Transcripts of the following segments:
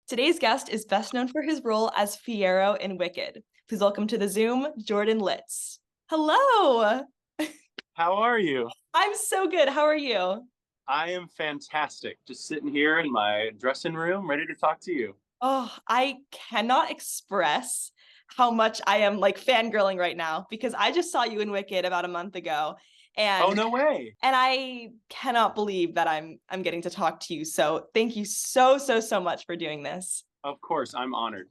Today's guest is best known for his role as Fiyero in Wicked. Please welcome to the Zoom, Jordan Litz. Hello. How are you? I'm so good. How are you? I am fantastic. Just sitting here in my dressing room, ready to talk to you. Oh, I cannot express how much I am like fangirling right now because I just saw you in Wicked about a month ago Oh, and no way. and I cannot believe that I'm getting to talk to you. So thank you so much for doing this. Of course, I'm honored.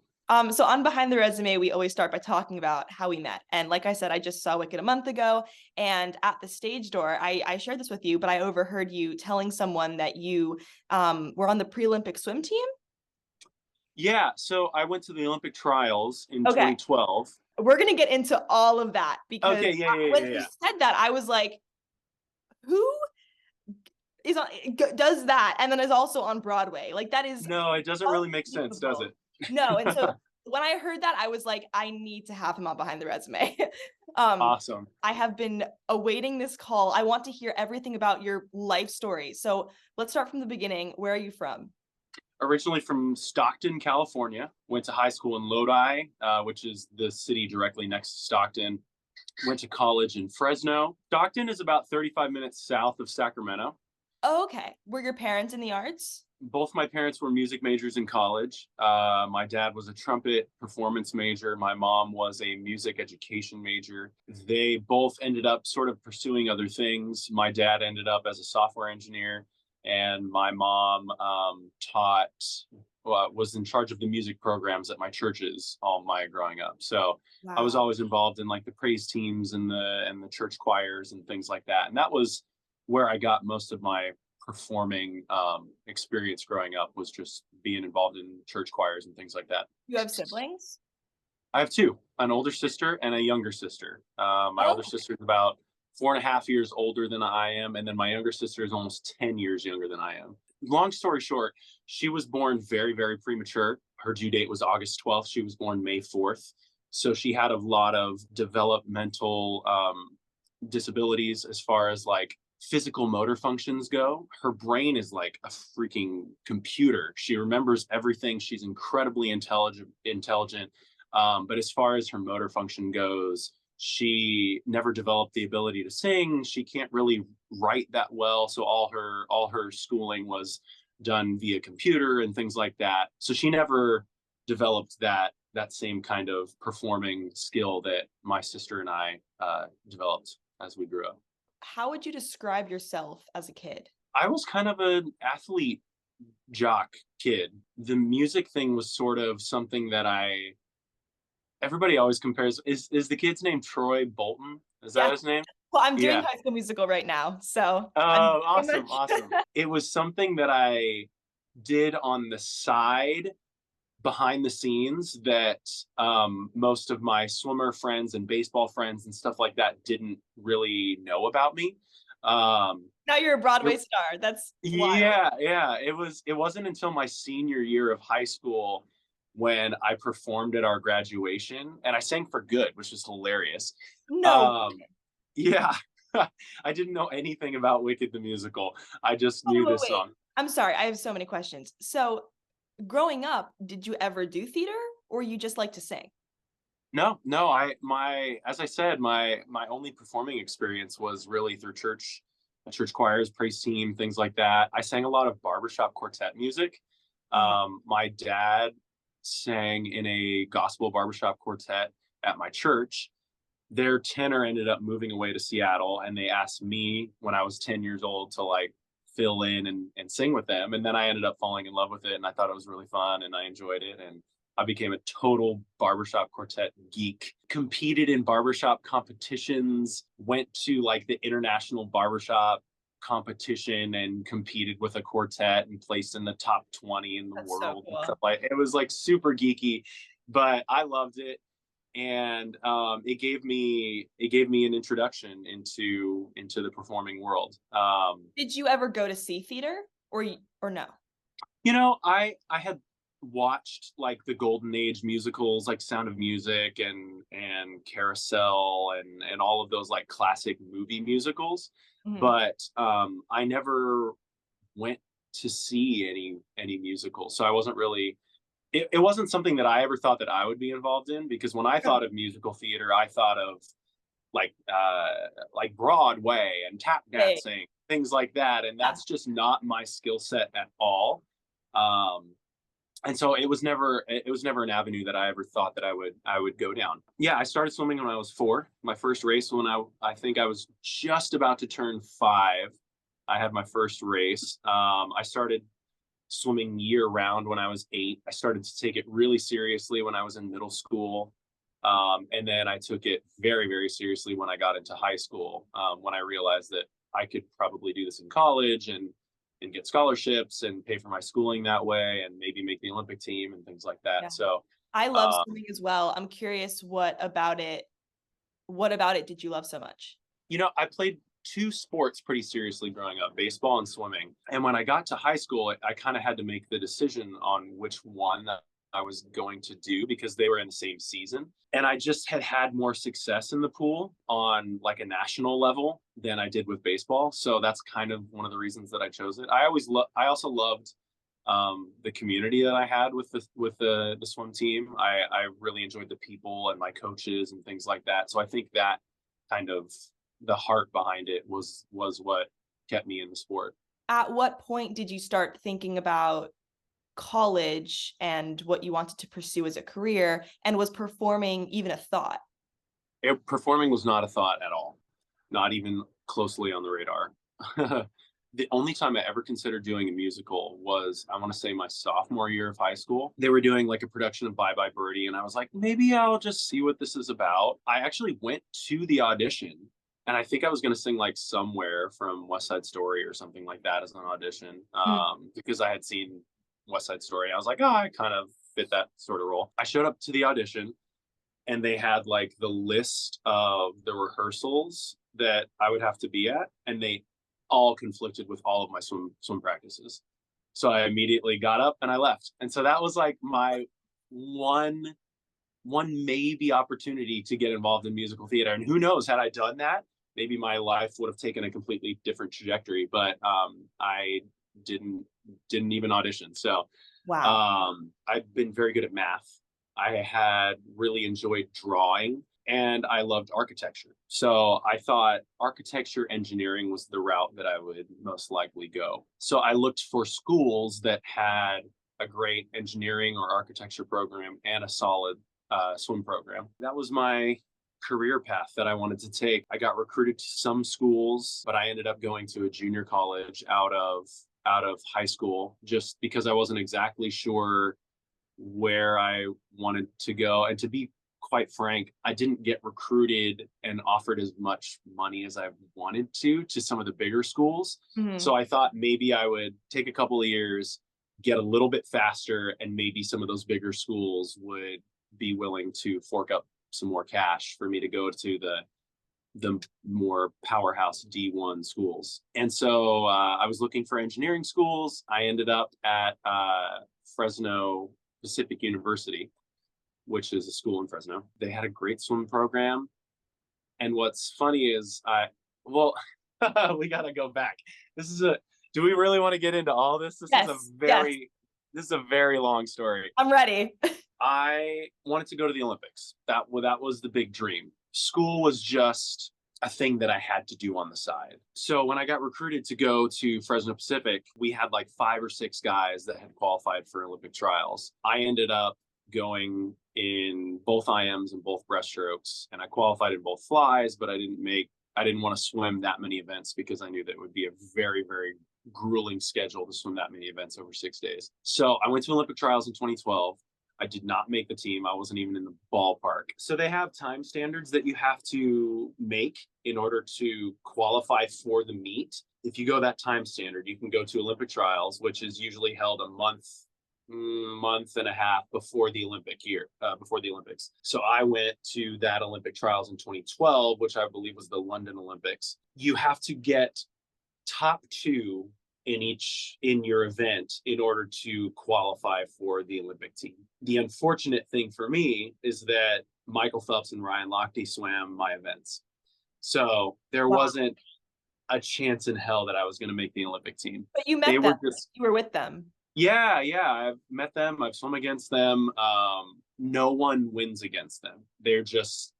So on Behind the Resume, we always start by talking about how we met. And like I said, I just saw Wicked a month ago. And at the stage door, I shared this with you, but I overheard you telling someone that you were on the pre-Olympic swim team. Yeah, so I went to the Olympic trials in Okay, 2012. we're going to get into all of that because Okay, when you yeah. said that, I was like, who is on, does that and then is also on Broadway? Like that is No, it doesn't really make sense, does unbelievable. it? No, and so when I heard that, I was like, I need to have him on Behind the Resume. um, Awesome. I have been awaiting this call. I want to hear everything about your life story. So let's start from the beginning. Where are you from? Originally from Stockton, California. Went to high school in Lodi, which is the city directly next to Stockton. Went to college in Fresno. Stockton is about 35 minutes south of Sacramento. Oh, okay. Were your parents in the arts? Both my parents were music majors in college. My dad was a trumpet performance major. My mom was a music education major. They both ended up sort of pursuing other things. My dad ended up as a software engineer, and my mom was in charge of the music programs at my churches all my growing up. So I was Wow. always involved in like the praise teams and the church choirs and things like that. And that was where I got most of my performing experience growing up, was just being involved in church choirs and things like that. You have siblings? I have two, an older sister and a younger sister. My older Oh, sister is about 4.5 years older than I am, and then my younger sister is almost 10 years younger than I am. Long story short, she was born very premature. Her due date was August 12th. She was born May 4th. So she had a lot of developmental disabilities as far as like physical motor functions go. Her brain is like a freaking computer. She remembers everything. She's incredibly intelligent. But as far as her motor function goes, she never developed the ability to sing. She can't really write that well. So all her schooling was done via computer and things like that. So she never developed that same kind of performing skill that my sister and I developed as we grew up. how would you describe yourself as a kid? I was kind of an athlete jock kid. The music thing was sort of something that everybody always compares. Is the kid's name Troy Bolton? Is that Yeah. his name? Well, I'm doing Yeah. High School Musical right now, so I'm Oh, very awesome, much. awesome. It was something that I did on the side behind the scenes that most of my swimmer friends and baseball friends and stuff like that didn't really know about me. Um, Now you're a Broadway it- star. That's wild. yeah. It wasn't until my senior year of high school when I performed at our graduation, and I sang for good, which was hilarious. No. Um, yeah, I didn't know anything about Wicked the musical. I just Oh, knew wait, this wait. song. I'm sorry. I have so many questions. So, growing up, did you ever do theater or you just like to sing? No, as I said, my only performing experience was really through church choirs, praise team, things like that. I sang a lot of barbershop quartet music. Uh-huh. My dad sang in a gospel barbershop quartet at my church. Their tenor ended up moving away to Seattle, and they asked me when I was 10 years old to like fill in and sing with them. And then I ended up falling in love with it, and I thought it was really fun, and I enjoyed it. And I became a total barbershop quartet geek, competed in barbershop competitions, went to like the international barbershop competition and competed with a quartet and placed in the top 20 in the That's so world and cool. stuff like it. Was like super geeky, but I loved it. And it gave me an introduction into the performing world. Did you ever go to see theater or no? I had watched like the golden age musicals like Sound of Music and Carousel and all of those like classic movie musicals, Mhm. but I never went to see any musicals, so I wasn't really it wasn't something that I ever thought that I would be involved in, because when I thought of musical theater, I thought of like Broadway and tap Right. dancing, things like that, and Yeah. that's just not my skill set at all. Um, and so it was never an avenue that I ever thought that I would go down. Yeah, I started swimming when I was 4. My first race when I think I was just about to turn 5. I had my first race. I started swimming year round when I was 8. I started to take it really seriously when I was in middle school. And then I took it very, very seriously when I got into high school, when I realized that I could probably do this in college and get scholarships and pay for my schooling that way and maybe make the Olympic team and things like Yeah. that. So, I love uh, swimming as well. I'm curious, what about it did you love so much? I played 2 sports pretty seriously growing up, baseball and swimming. And when I got to high school, I kind of had to make the decision on which one that I was going to do, because they were in the same season. And I just had more success in the pool on like a national level than I did with baseball. So that's kind of one of the reasons that I chose it. I also loved the community that I had with the swim team. I really enjoyed the people and my coaches and things like that. So I think that kind of the heart behind it was what kept me in the sport. At what point did you start thinking about college and what you wanted to pursue as a career? And was performing even a thought? Performing was not a thought at all, not even closely on the radar. The only time I ever considered doing a musical was, I want to say, my sophomore year of high school. They were doing like a production of Bye Bye Birdie, and I was like, maybe I'll just see what this is about. I actually went to the audition, and I think I was going to sing like Somewhere from West Side Story or something like that as an audition, Mm. because I had seen West Side Story. I was like, oh, I kind of fit that sort of role. I showed up to the audition, and they had like the list of the rehearsals that I would have to be at, and they all conflicted with all of my swim practices. So I immediately got up and I left. And so that was like my one maybe opportunity to get involved in musical theater. And who knows, had I done that, maybe my life would have taken a completely different trajectory. But I didn't didn't even audition. So Wow. I've been very good at math. I had really enjoyed drawing, and I loved architecture. So I thought architecture engineering was the route that I would most likely go. So I looked for schools that had a great engineering or architecture program and a solid swim program. That was my career path that I wanted to take. I got recruited to some schools, but I ended up going to a junior college out of high school, just because I wasn't exactly sure where I wanted to go. And to be quite frank, I didn't get recruited and offered as much money as I wanted to some of the bigger schools. Mhm. So I thought maybe I would take a couple of years, get a little bit faster, and maybe some of those bigger schools would be willing to fork up some more cash for me to go to the more powerhouse D1 schools. And so I was looking for engineering schools. I ended up at Fresno Pacific University, which is a school in Fresno. They had a great swim program. And what's funny is, well, we got to go back. This is a, do we really want to get into all this? Yes, yes, This is a very long story. I'm ready. I wanted to go to the Olympics. That was the big dream. School was just a thing that I had to do on the side. So when I got recruited to go to Fresno Pacific, we had like 5 or 6 guys that had qualified for Olympic trials. I ended up going in both IMs and both breaststrokes, and I qualified in both flies, but I didn't want to swim that many events because I knew that it would be a very, very grueling schedule to swim that many events over 6 days. So I went to Olympic trials in 2012. I did not make the team. I wasn't even in the ballpark. So they have time standards that you have to make in order to qualify for the meet. If you go that time standard, you can go to Olympic trials, which is usually held a month and a half before the before the Olympics. So I went to that Olympic trials in 2012, which I believe was the London Olympics. You have to get top 2 in your event in order to qualify for the Olympic team. The unfortunate thing for me is that Michael Phelps and Ryan Lochte swam my events. So there Wow. wasn't a chance in hell that I was going to make the Olympic team. But you They met them. were just You were with them. Yeah, yeah, I've met them. I've swum against them. No one wins against them. They're just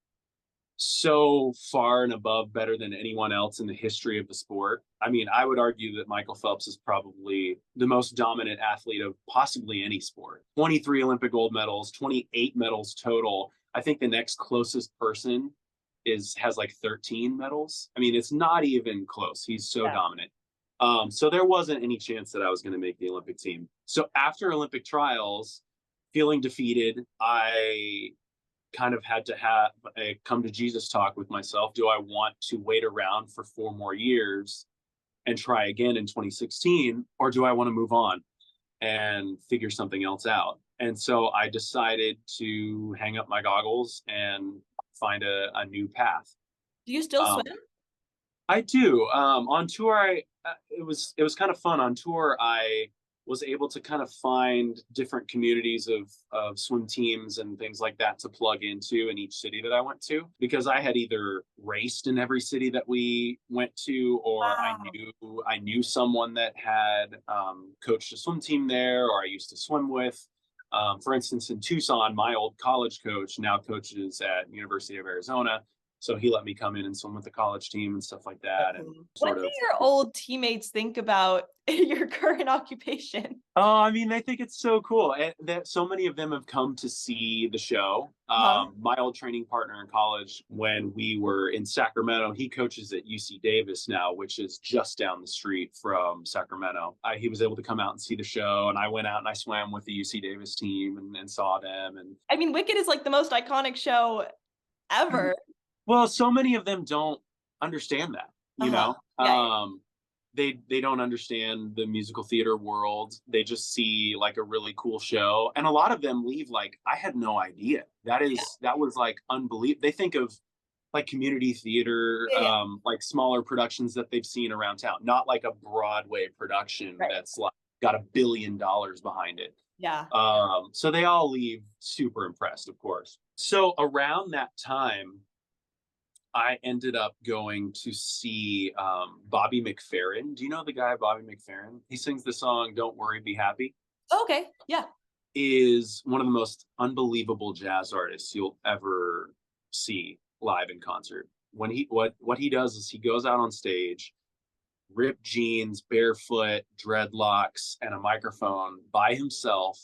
so far and above better than anyone else in the history of the sport. I mean, I would argue that Michael Phelps is probably the most dominant athlete of possibly any sport. 23 Olympic gold medals, 28 medals total. I think the next closest person is has like 13 medals. I mean, it's not even close. He's so Yeah. dominant. So there wasn't any chance that I was going to make the Olympic team. So after Olympic trials, feeling defeated, I kind of had to have a come to Jesus talk with myself. Do I want to wait around for 4 more years and try again in 2016, or do I want to move on and figure something else out? And so I decided to hang up my goggles and find a new path. Do you still Um, swim? I do. On tour, it was kind of fun. On tour, I was able to kind of find different communities of swim teams and things like that to plug into in each city that I went to, because I had either raced in every city that we went to, or Wow. I knew someone that had coached a swim team there, or I used to swim with. For instance, in Tucson, my old college coach now coaches at University of Arizona, so he let me come in and swim with the college team and stuff like So that, and cool. What sort do of. your old teammates think about your current occupation? Oh, I mean, I think it's so cool, and that so many of them have come to see the show. Huh? My old training partner in college, when we were in Sacramento, he coaches at UC Davis now, which is just down the street from Sacramento. He was able to come out and see the show, and I went out and I swam with the UC Davis team and saw them. And I mean, Wicked is like the most iconic show ever. well, so many of them don't understand that, you Uh-huh. know. Yeah, yeah, They don't understand the musical theater world. They just see like a really cool show, and a lot of them leave like, I had no idea. yeah. That was like unbelievable. They think of like community theater, Yeah, yeah, like smaller productions that they've seen around town, not like a Broadway production right. that's like got $1 billion behind it. Yeah. So they all leave super impressed, of course. So around that time, I ended up going to see Bobby McFerrin. Do you know the guy Bobby McFerrin? He sings the song "Don't Worry, Be Happy." Okay. Yeah. Is one of the most unbelievable jazz artists you'll ever see live in concert. When he what he does is he goes out on stage, ripped jeans, barefoot, dreadlocks, and a microphone by himself,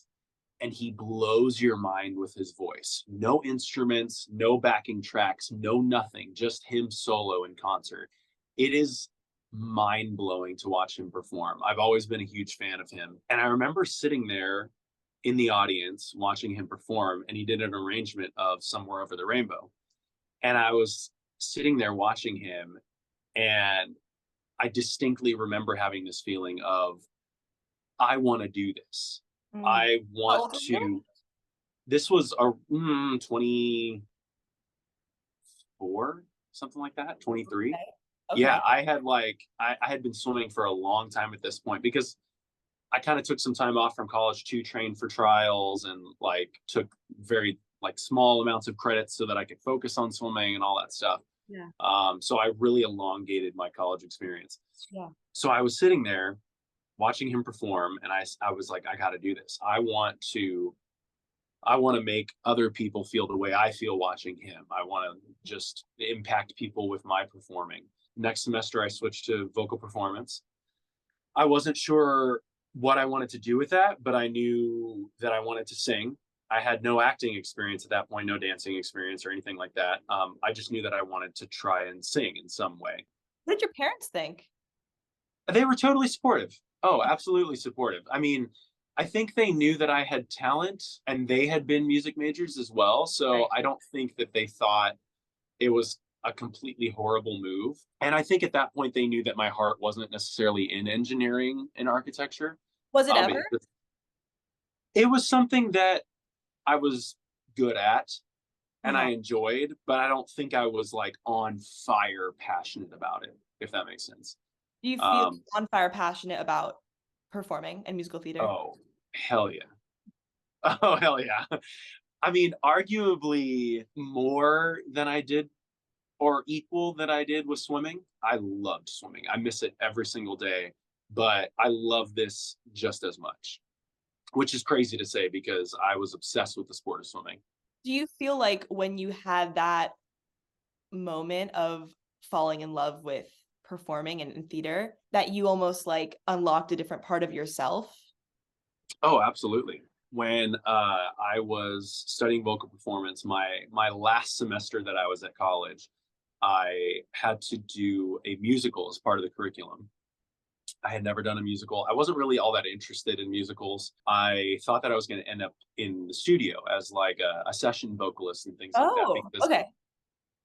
and he blows your mind with his voice. No instruments, no backing tracks, no nothing, just him solo in concert. It is mind blowing to watch him perform. I've always been a huge fan of him. And I remember sitting there in the audience watching him perform, and he did an arrangement of Somewhere Over the Rainbow. And I was sitting there watching him, and I distinctly remember having this feeling of, I want to do this. Mm. I How want old were you? to. This was a 24, something like that, 23. Okay. Yeah, Okay. I had been swimming for a long time at this point, because I kind of took some time off from college to train for trials, and like took very like small amounts of credits so that I could focus on swimming and all that stuff. Yeah. So I really elongated my college experience. Yeah. So I was sitting there watching him perform, and I was like, I got to do this. I want to make other people feel the way I feel watching him. I want to just impact people with my performing. Next semester, I switched to vocal performance. I wasn't sure what I wanted to do with that, but I knew that I wanted to sing. I had no acting experience at that point, no dancing experience or anything like that. I just knew that I wanted to try and sing in some way. What did your parents think? They were totally supportive. Oh, absolutely supportive. I mean, I think they knew that I had talent, and they had been music majors as well. So Right. I don't think that they thought it was a completely horrible move. And I think at that point they knew that my heart wasn't necessarily in engineering and architecture. Was it ever? It, it was something that I was good at and I Uh-huh. enjoyed, but I don't think I was like on fire passionate about it, if that makes sense. Do you feel Um, on fire passionate about performing and musical theater? oh, hell yeah. Oh, hell yeah. I mean, arguably more than I did, or equal that I did with swimming. I loved swimming. I miss it every single day, but I love this just as much. which is crazy to say because I was obsessed with the sport of swimming. Do you feel like when you had that moment of falling in love with performing and in theater that you almost like unlocked a different part of yourself? Oh, absolutely. When I was studying vocal performance, my last semester that I was at college, I had to do a musical as part of the curriculum. I had never done a musical. I wasn't really all that interested in musicals. I thought that I was going to end up in the studio as like a session vocalist and things like that Oh, because okay.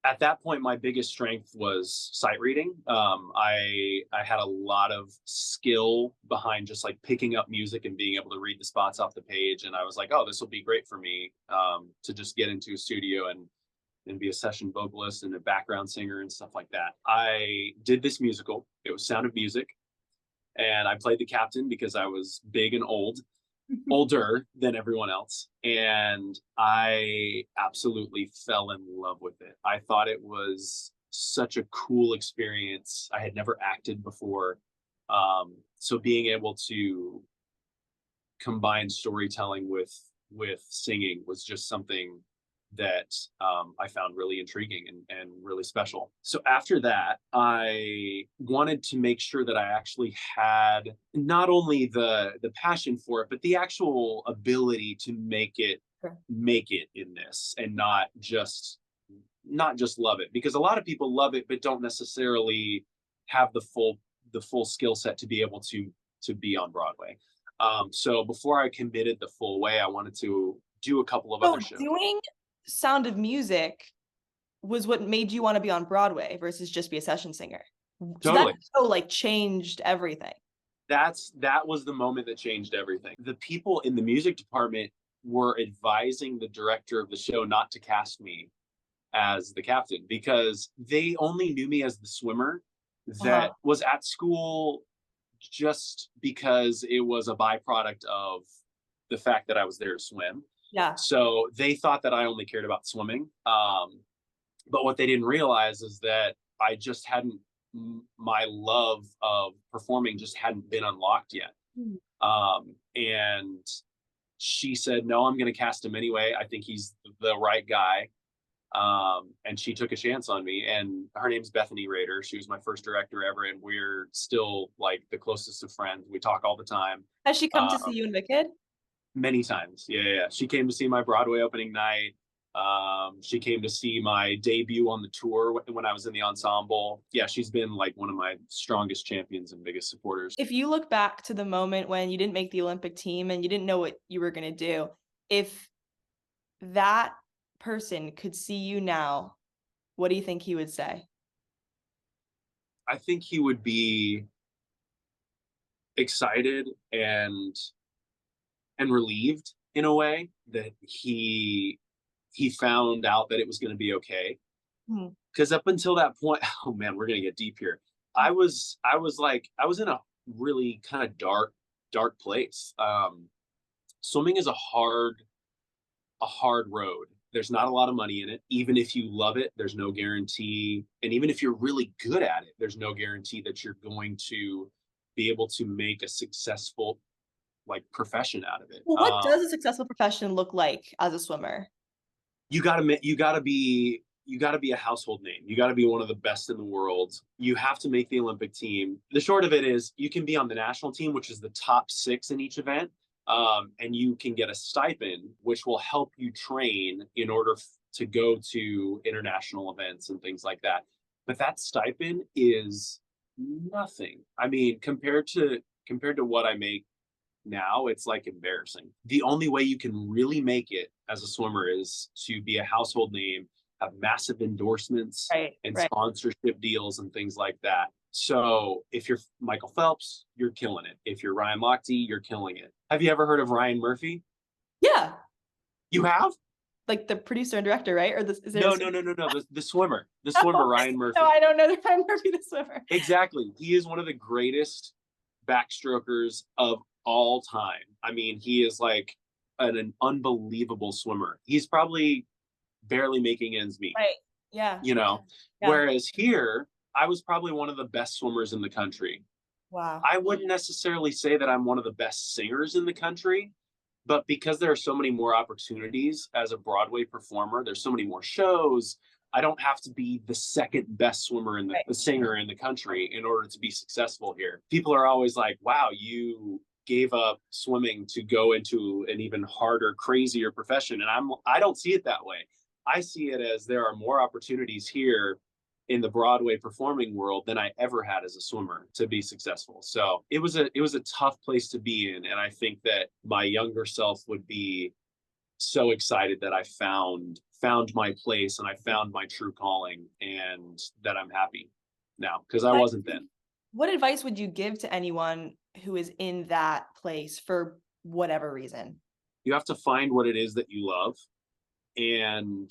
at that point my biggest strength was sight reading. I had a lot of skill behind just like picking up music and being able to read the spots off the page, and I was like, oh, this will be great for me, to just get into a studio and be a session vocalist and a background singer and stuff like that. I did this musical. It was Sound of Music, and I played the captain because I was big and older than everyone else. And I absolutely fell in love with it. I thought it was such a cool experience. I had never acted before. So being able to combine storytelling with singing was just something that I found really intriguing and really special. So after that, I wanted to make sure that I actually had not only the passion for it, but the actual ability to Sure. make it in this, and not just love it, because a lot of people love it but don't necessarily have the full skill set to be able to be on Broadway. So before I committed the full way, I wanted to do a couple of So other shows. doing Sound of Music was what made you want to be on Broadway versus just be a session singer. So that Totally. show like changed everything. That was the moment that changed everything. The people in the music department were advising the director of the show not to cast me as the captain because they only knew me as the swimmer Uh-huh. that was at school just because it was a byproduct of the fact that I was there to swim. Yeah. So they thought that I only cared about swimming. But what they didn't realize is that I just hadn't, my love of performing just hadn't been unlocked yet. Mm. And she said, no, I'm going to cast him anyway. I think he's the right guy. And she took a chance on me, and her name's Bethany Rader. She was my first director ever, and we're still like the closest of friends. We talk all the time. Has she come to see Um, you in Wicked? Many times. Yeah, yeah, yeah. She came to see my Broadway opening night. She came to see my debut on the tour when I was in the ensemble. Yeah, she's been like one of my strongest champions and biggest supporters. If you look back to the moment when you didn't make the Olympic team and you didn't know what you were going to do, if that person could see you now, what do you think he would say? I think he would be excited and relieved in a way that he found out that it was going to be okay. Mhm. Because up until that point, oh man, we're gonna get deep here. I was in a really kind of dark place. Swimming is a hard road. There's not a lot of money in it. Even if you love it, there's no guarantee. And even if you're really good at it, there's no guarantee that you're going to be able to make a successful like profession out of it. Well, what does a successful profession look like as a swimmer? You got to be a household name. You got to be one of the best in the world. You have to make the Olympic team. The short of it is you can be on the national team, which is the top 6 in each event. And you can get a stipend, which will help you train in order to go to international events and things like that. But that stipend is nothing. I mean, compared to what I make now, it's like embarrassing. The only way you can really make it as a swimmer is to be a household name, have massive endorsements Right, and right. sponsorship deals and things like that. So if you're Michael Phelps, you're killing it. If you're Ryan Lochte, you're killing it. Have you ever heard of Ryan Murphy? Yeah, You have? like the producer and director, right? Or this is there a No. The swimmer, Oh, Ryan no, Murphy. I don't know the Ryan Murphy the swimmer. Exactly. He is one of the greatest backstrokers of all time. I mean, he is like an unbelievable swimmer. He's probably barely making ends meet, Right. Yeah. you know? Yeah. Whereas here, I was probably one of the best swimmers in the country. Wow. I wouldn't necessarily say that I'm one of the best singers in the country, But because there are so many more opportunities as a Broadway performer, there's so many more shows. I don't have to be the second best swimmer in the singer in the country in order to be successful here. People are always like, wow, you gave up swimming to go into an even harder, crazier profession. And I don't see it that way. I see it as there are more opportunities here in the Broadway performing world than I ever had as a swimmer to be successful. So it was a tough place to be in. And I think that my younger self would be so excited that I found my place and I found my true calling and that I'm happy now because I wasn't then. What advice would you give to anyone who is in that place for whatever reason? You have to find what it is that you love and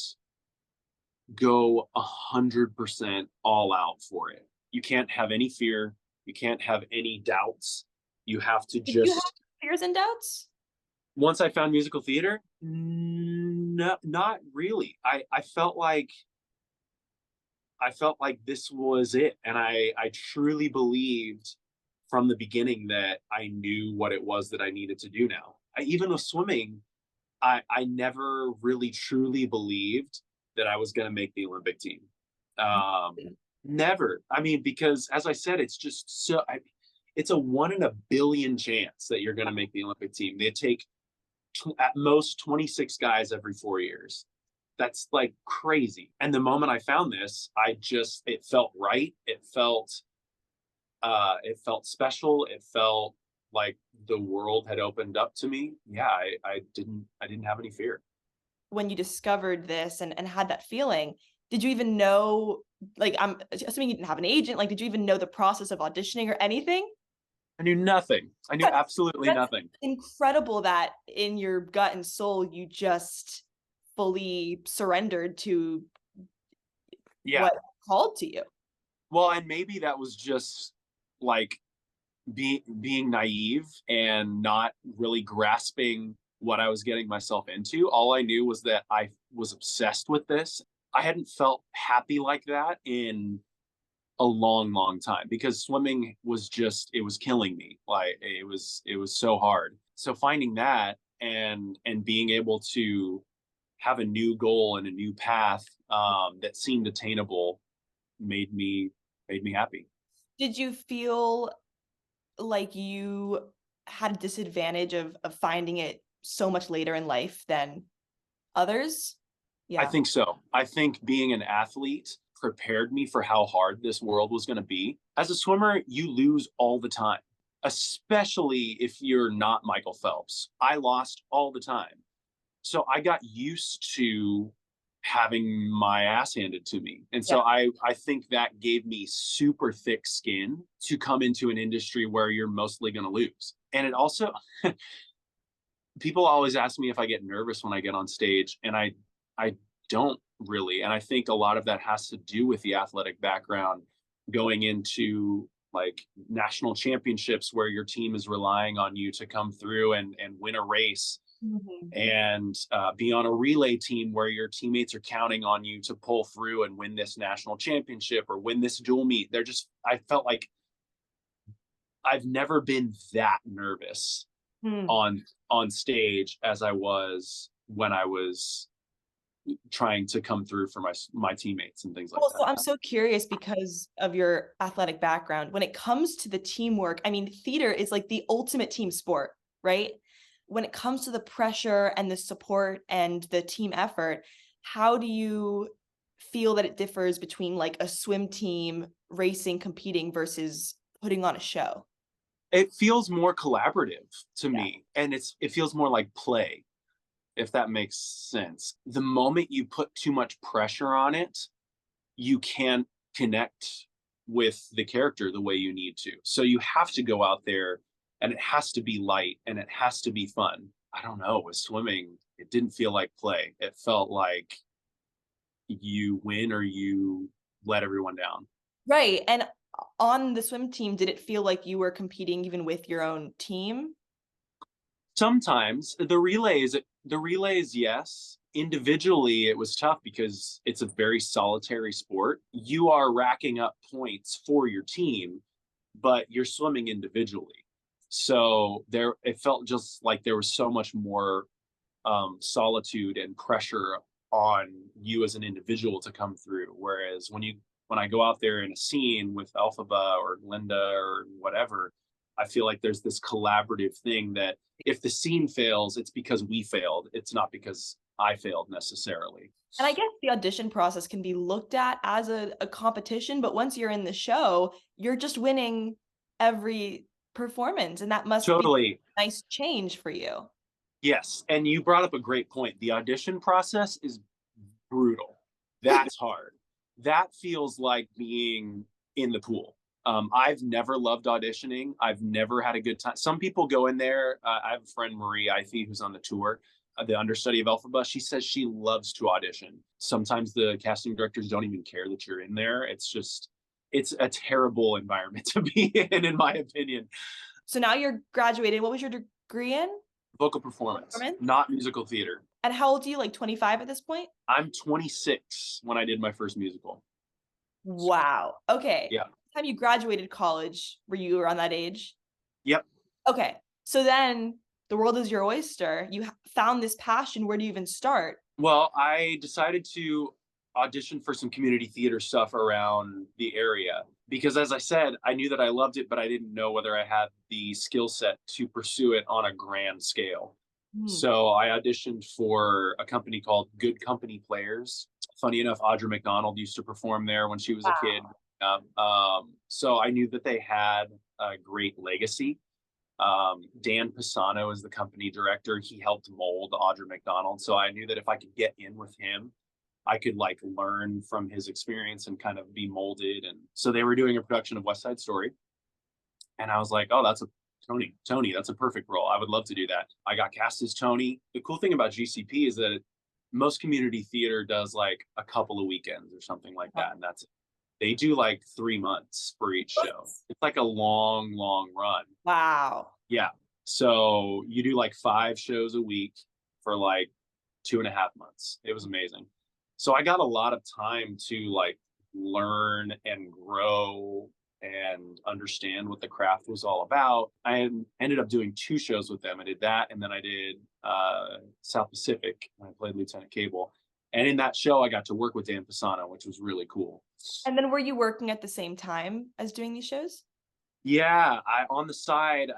go 100% all out for it. You can't have any fear. You can't have any doubts. You have to Did you have just, fears and doubts? once I found musical theater, no, not really. I felt like this was it. And I truly believed from the beginning that I knew what it was that I needed to do now. Even with swimming, I never really truly believed that I was going to make the Olympic team. Um, Never. I mean, because as I said, it's just it's a 1 in a billion chance that you're going to make the Olympic team. They take at most 26 guys every 4 years. That's like crazy. And the moment I found this, it felt right. It felt special. It felt like the world had opened up to me. Yeah, I didn't have any fear. When you discovered this and had that feeling, did you even know, like, I'm assuming you didn't have an agent, like, did you even know the process of auditioning or anything? I knew nothing. I knew absolutely That's nothing. incredible that in your gut and soul you just fully surrendered to Yeah. what called to you. Well, and maybe that was just like being naive and not really grasping what I was getting myself into. All I knew was that I was obsessed with this. I hadn't felt happy like that in a long, long time because swimming was just, it was killing me. Like it was so hard. So finding that and being able to have a new goal and a new path that seemed attainable made me happy. Did you feel like you had a disadvantage of finding it so much later in life than others? I Yeah. think so. I think being an athlete prepared me for how hard this world was going to be. As a swimmer, you lose all the time, especially if you're not Michael Phelps. I lost all the time. So I got used to having my ass handed to me. And Yeah. so I think that gave me super thick skin to come into an industry where you're mostly going to lose. And it also, people always ask me if I get nervous when I get on stage, and I don't really. And I think a lot of that has to do with the athletic background going into like national championships where your team is relying on you to come through and win a race Mhm. and be on a relay team where your teammates are counting on you to pull through and win this national championship or win this dual meet. I felt like I've never been that nervous Hmm. on stage as I was when I was trying to come through for my teammates and things like Well, that. so I'm so curious because of your athletic background. When it comes to the teamwork, I mean, theater is like the ultimate team sport, right? When it comes to the pressure and the support and the team effort, how do you feel that it differs between like a swim team racing, competing versus putting on a show? It feels more collaborative to Yeah. me, and it feels more like play, if that makes sense. The moment you put too much pressure on it, you can't connect with the character the way you need to. So you have to go out there and it has to be light and it has to be fun. I don't know, with swimming, it didn't feel like play. It felt like you win or you let everyone down. Right. And on the swim team, did it feel like you were competing even with your own team? Sometimes the relays, yes. Individually, it was tough because it's a very solitary sport. You are racking up points for your team, but you're swimming individually. So it felt just like there was so much more solitude and pressure on you as an individual to come through. Whereas when I go out there in a scene with Elphaba or Linda or whatever, I feel like there's this collaborative thing that if the scene fails, it's because we failed. It's not because I failed necessarily. And I guess the audition process can be looked at as a competition, but once you're in the show, you're just winning every performance, and that must be Totally. a nice change for you. Yes. And you brought up a great point. The audition process is brutal. That's hard. That feels like being in the pool. I've never loved auditioning. I've never had a good time. Some people go in there. I have a friend, Marie Ify, who's on the tour, the understudy of Elphaba. She says she loves to audition. Sometimes the casting directors don't even care that you're in there. It's a terrible environment to be in my opinion. So now you're graduating. What was your degree in? Vocal performance, Performance? not musical theater. And how old are you? Like 25 at this point? I'm 26 when I did my first musical. Wow. Okay. Yeah. Time you graduated college, were you around that age? Yep. Okay. So then the world is your oyster. You found this passion. Where do you even start? Well, I decided to audition for some community theater stuff around the area because, as I said, I knew that I loved it, but I didn't know whether I had the skill set to pursue it on a grand scale. Hmm. So I auditioned for a company called Good Company Players. Funny enough, Audra McDonald used to perform there when she was a kid. So I knew that they had a great legacy. Dan Pisano is the company director. He helped mold Audra McDonald. So I knew that if I could get in with him, I could like learn from his experience and kind of be molded. And so they were doing a production of West Side Story. And I was like, oh, that's a Tony, that's a perfect role. I would love to do that. I got cast as Tony. The cool thing about GCP is that most community theater does like a couple of weekends or something like that. And that's it. They do like 3 months for each show. It's like a long, long run. Wow. Yeah. So you do like 5 shows a week for like 2.5 months. It was amazing. So I got a lot of time to like learn and grow and understand what the craft was all about. I ended up doing 2 shows with them. I did that, and then I did South Pacific, and I played Lieutenant Cable. And in that show, I got to work with Dan Pisano, which was really cool. And then were you working at the same time as doing these shows? Yeah, on the side,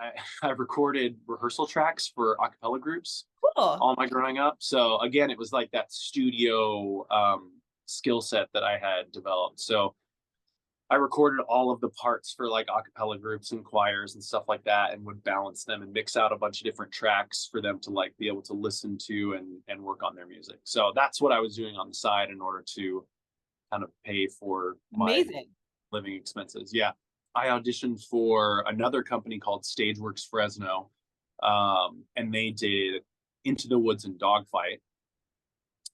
I recorded rehearsal tracks for a cappella groups Cool. all my growing up. So again, it was like that studio skill set that I had developed. So I recorded all of the parts for like a cappella groups and choirs and stuff like that, and would balance them and mix out a bunch of different tracks for them to like be able to listen to and work on their music. So that's what I was doing on the side in order to kind of pay for my living expenses. Yeah. I auditioned for another company called Stageworks Fresno, and they did Into the Woods and Dogfight.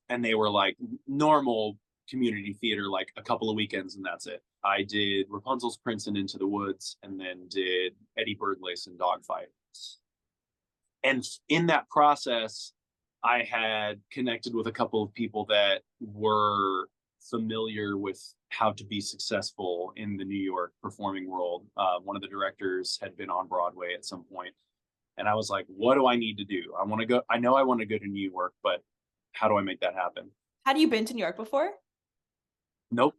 And they were like normal community theater, like a couple of weekends, and that's it. I did Rapunzel's Prince and Into the Woods, and then did Eddie Birdlace and Dogfight. And in that process, I had connected with a couple of people that were familiar with how to be successful in the New York performing world. One of the directors had been on Broadway at some point, and I was like, what do I need to do? I know I want to go to New York, but how do I make that happen? Had you been to New York before? Nope.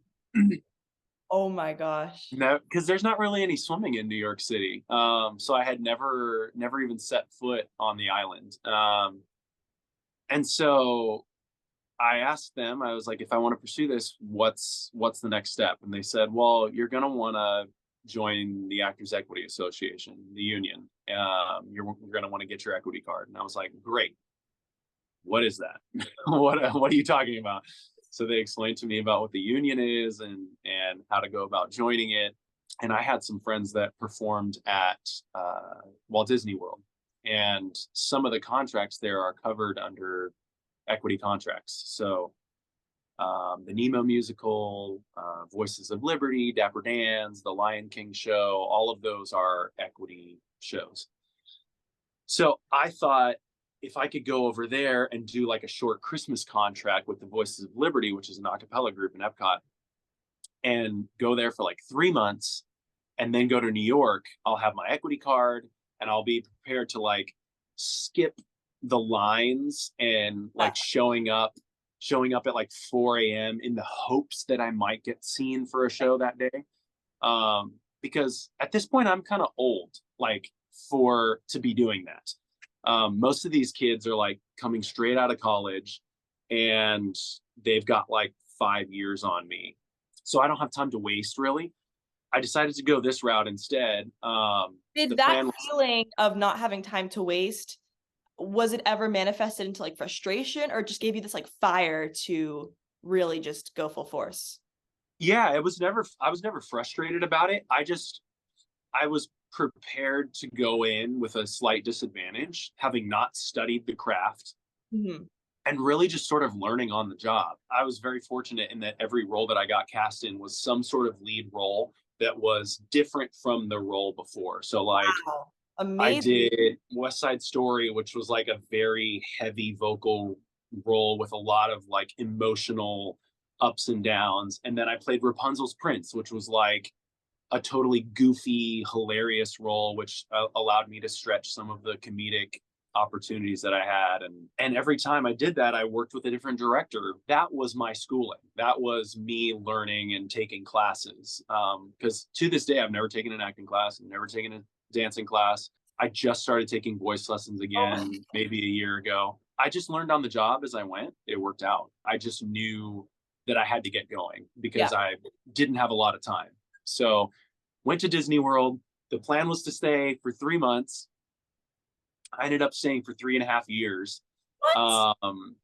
Oh my gosh. No, because there's not really any swimming in New York City. So I had never even set foot on the island. And so I asked them, I was like, if I want to pursue this, what's the next step? And they said, well, you're going to want to join the Actors Equity Association, the union. You're going to want to get your equity card. And I was like, great. What is that? What are you talking about? So they explained to me about what the union is and how to go about joining it. And I had some friends that performed at Walt Disney World. And some of the contracts there are covered under equity contracts. So the Nemo musical, Voices of Liberty, Dapper Dan's, the Lion King show, all of those are equity shows. So I thought if I could go over there and do like a short Christmas contract with the Voices of Liberty, which is an a cappella group in Epcot, and go there for like 3 months and then go to New York, I'll have my equity card. and I'll be prepared to like skip the lines and Yeah. like showing up at like 4 a.m. in the hopes that I might get seen for a show that day. Because at this point I'm kind of old, like for to be doing that. Most of these kids are like coming straight out of college and they've got like 5 years on me. So I don't have time to waste really. I decided to go this route instead. The Did that plan was, feeling of not having time to waste, was it ever manifested into like frustration, or just gave you this like fire to really just go full force? yeah, I was never frustrated about it. I was prepared to go in with a slight disadvantage, having not studied the craft Mhm. and really just sort of learning on the job. I was very fortunate in that every role that I got cast in was some sort of lead role that was different from the role before. So like Wow. I Amazing. did West Side Story, which was like a very heavy vocal role with a lot of like emotional ups and downs. And then I played Rapunzel's Prince, which was like a totally goofy, hilarious role, which allowed me to stretch some of the comedic opportunities that I had. And every time I did that, I worked with a different director. That was my schooling. That was me learning and taking classes. Because to this day, I've never taken an acting class, I've never taken a dancing class. I just started taking voice lessons Oh my, again, maybe a year ago. I just learned on the job as I went. It worked out. I just knew that I had to get going yeah. because I didn't have a lot of time. So went to Disney World. The plan was to stay for 3 months. I ended up staying for 3.5 years, What?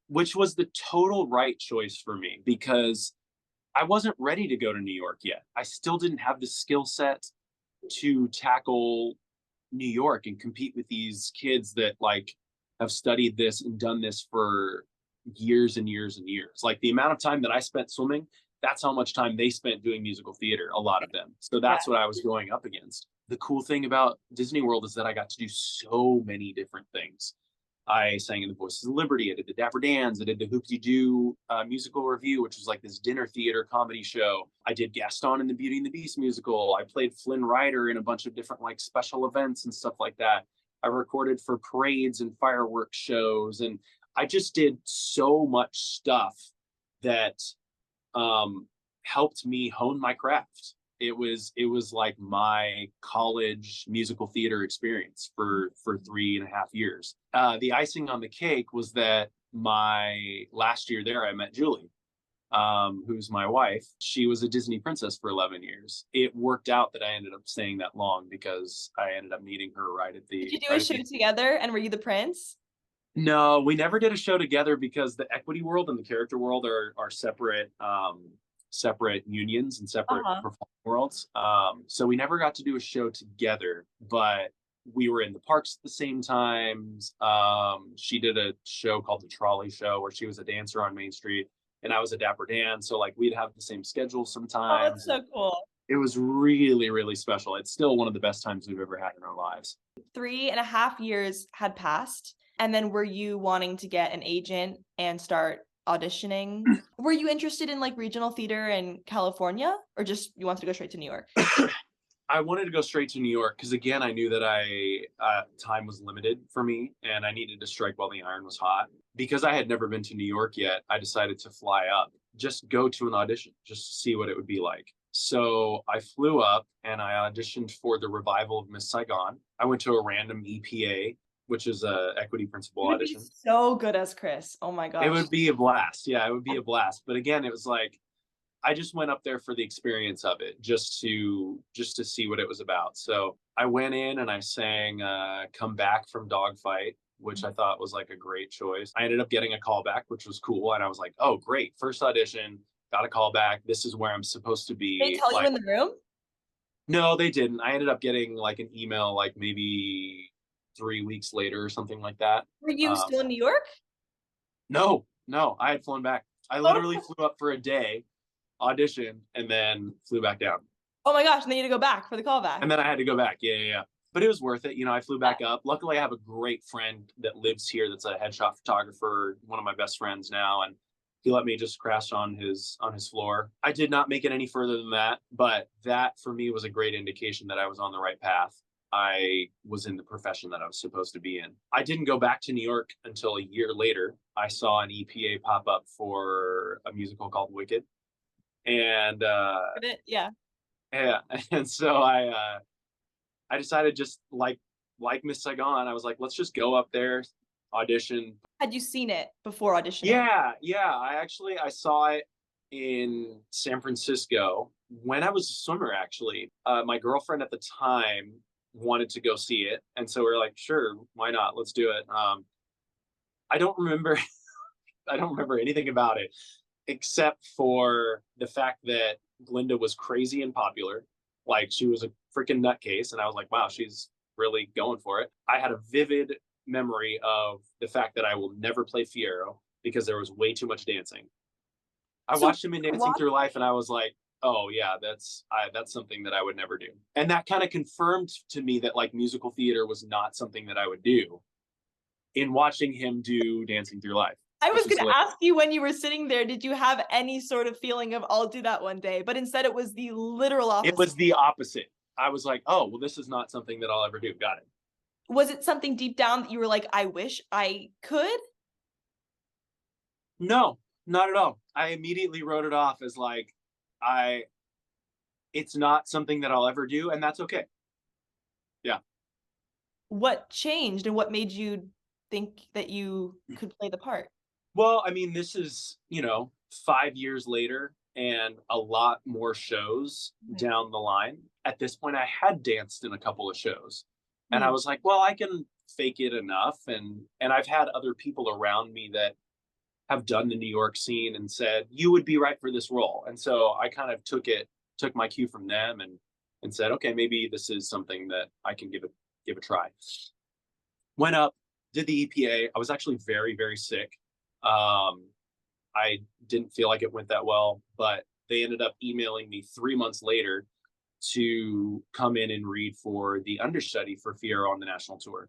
which was the total right choice for me because I wasn't ready to go to New York yet. I still didn't have the skill set to tackle New York and compete with these kids that like have studied this and done this for years and years and years. Like the amount of time that I spent swimming, that's how much time they spent doing musical theater, a lot of them. So Yeah. that's what I was going up against. The cool thing about Disney World is that I got to do so many different things. I sang in the Voices of Liberty. I did the Dapper Dans. I did the Hoopty Doo musical review, which was like this dinner theater comedy show. I did Gaston in the Beauty and the Beast musical. I played Flynn Rider in a bunch of different like special events and stuff like that. I recorded for parades and fireworks shows, and I just did so much stuff that helped me hone my craft. It was like my college musical theater experience for 3.5 years. The icing on the cake was that my last year there, I met Julie, who's my wife. She was a Disney princess for 11 years. It worked out that I ended up staying that long because I ended up meeting her right at Did you the do a right at show the. together, and were you the prince? No, we never did a show together because the equity world and the character world are separate unions and separate Uh-huh. performing worlds. So we never got to do a show together, but we were in the parks at the same times. She did a show called the Trolley Show where she was a dancer on Main Street and I was a Dapper Dan. So like we'd have the same schedule Oh, that's sometimes. so cool. It was really, really special. It's still one of the best times we've ever had in our lives. 3.5 years had passed, and then were you wanting to get an agent and start auditioning? Were you interested in like regional theater in California, or just you wanted to go straight to New York? I wanted to go straight to New York because again, I knew that time was limited for me, and I needed to strike while the iron was hot. Because I had never been to New York yet, I decided to fly up, just go to an audition, just to see what it would be like. So I flew up and I auditioned for the revival of Miss Saigon. I went to a random EPA, which is a equity principal You would be audition. so good as Chris. Oh my It gosh. would be a blast. Yeah, it would be a blast. But again, it was like I just went up there for the experience of it, just to see what it was about. So I went in and I sang "Come Back" from Dogfight, which I thought was like a great choice. I ended up getting a call back, which was cool, and I was like, "Oh, great! First audition, got a call back. This is where I'm supposed to They be." tell you Like, in the room? no, they didn't. I ended up getting like an email, like maybe 3 weeks later or something like that. Were you Um, still in New York? no, no, I had flown back. I literally Oh, flew up for a day, auditioned, and then flew back down. oh my gosh, and then you had to go back for the callback. And then I had to go back. Yeah, yeah, yeah. But it was worth it. I flew Yeah. back up. Luckily, I have a great friend that lives here that's a headshot photographer, one of my best friends now, and he let me just crash on his floor. I did not make it any further than that, but that for me was a great indication that I was on the right path. I was in the profession that I was supposed to be in. I didn't go back to New York until a year later. I saw an EPA pop up for a musical called Wicked. And Yeah. yeah, and so I decided, just like Miss Saigon, I was like, let's just go up there, audition. Had you seen it before auditioning? Yeah, yeah. I saw it in San Francisco when I was a swimmer. Actually, my girlfriend at the time wanted to go see it, and so we are like, sure, why not? Let's do it. I don't remember. I don't remember anything about it except for the fact that Glinda was crazy and popular. Like, she was a freaking nutcase, and I was like, wow, she's really going for it. I had a vivid memory of the fact that I will never play Fiyero because there was way too much dancing. I So watched him in Dancing Through Life, and I was like, oh yeah, that's something that I would never do. And that kind of confirmed to me that like musical theater was not something that I would do in watching him do Dancing Through Life. I was going to ask you, when you were sitting there, did you have any sort of feeling of I'll do that one day? But instead it was the literal opposite. It was the opposite. I was like, oh, well, this is not something that I'll ever do. Got it. Was it something deep down that you were like, I wish I could? No, not at all. I immediately wrote it off as like, it's not something that I'll ever do, and that's okay. Yeah. What changed and what made you think that you could play the part? Well, I mean, this is, 5 years later and a lot more shows down the line. At this point, I had danced in a couple of shows, and I was like, well, I can fake it enough. And I've had other people around me that have done the New York scene and said, you would be right for this role. And so I kind of took my cue from them and said, okay, maybe this is something that I can give a try. Went up, did the EPA. I was actually very, very sick. I didn't feel like it went that well, but they ended up emailing me 3 months later to come in and read for the understudy for Fiyero on the national tour.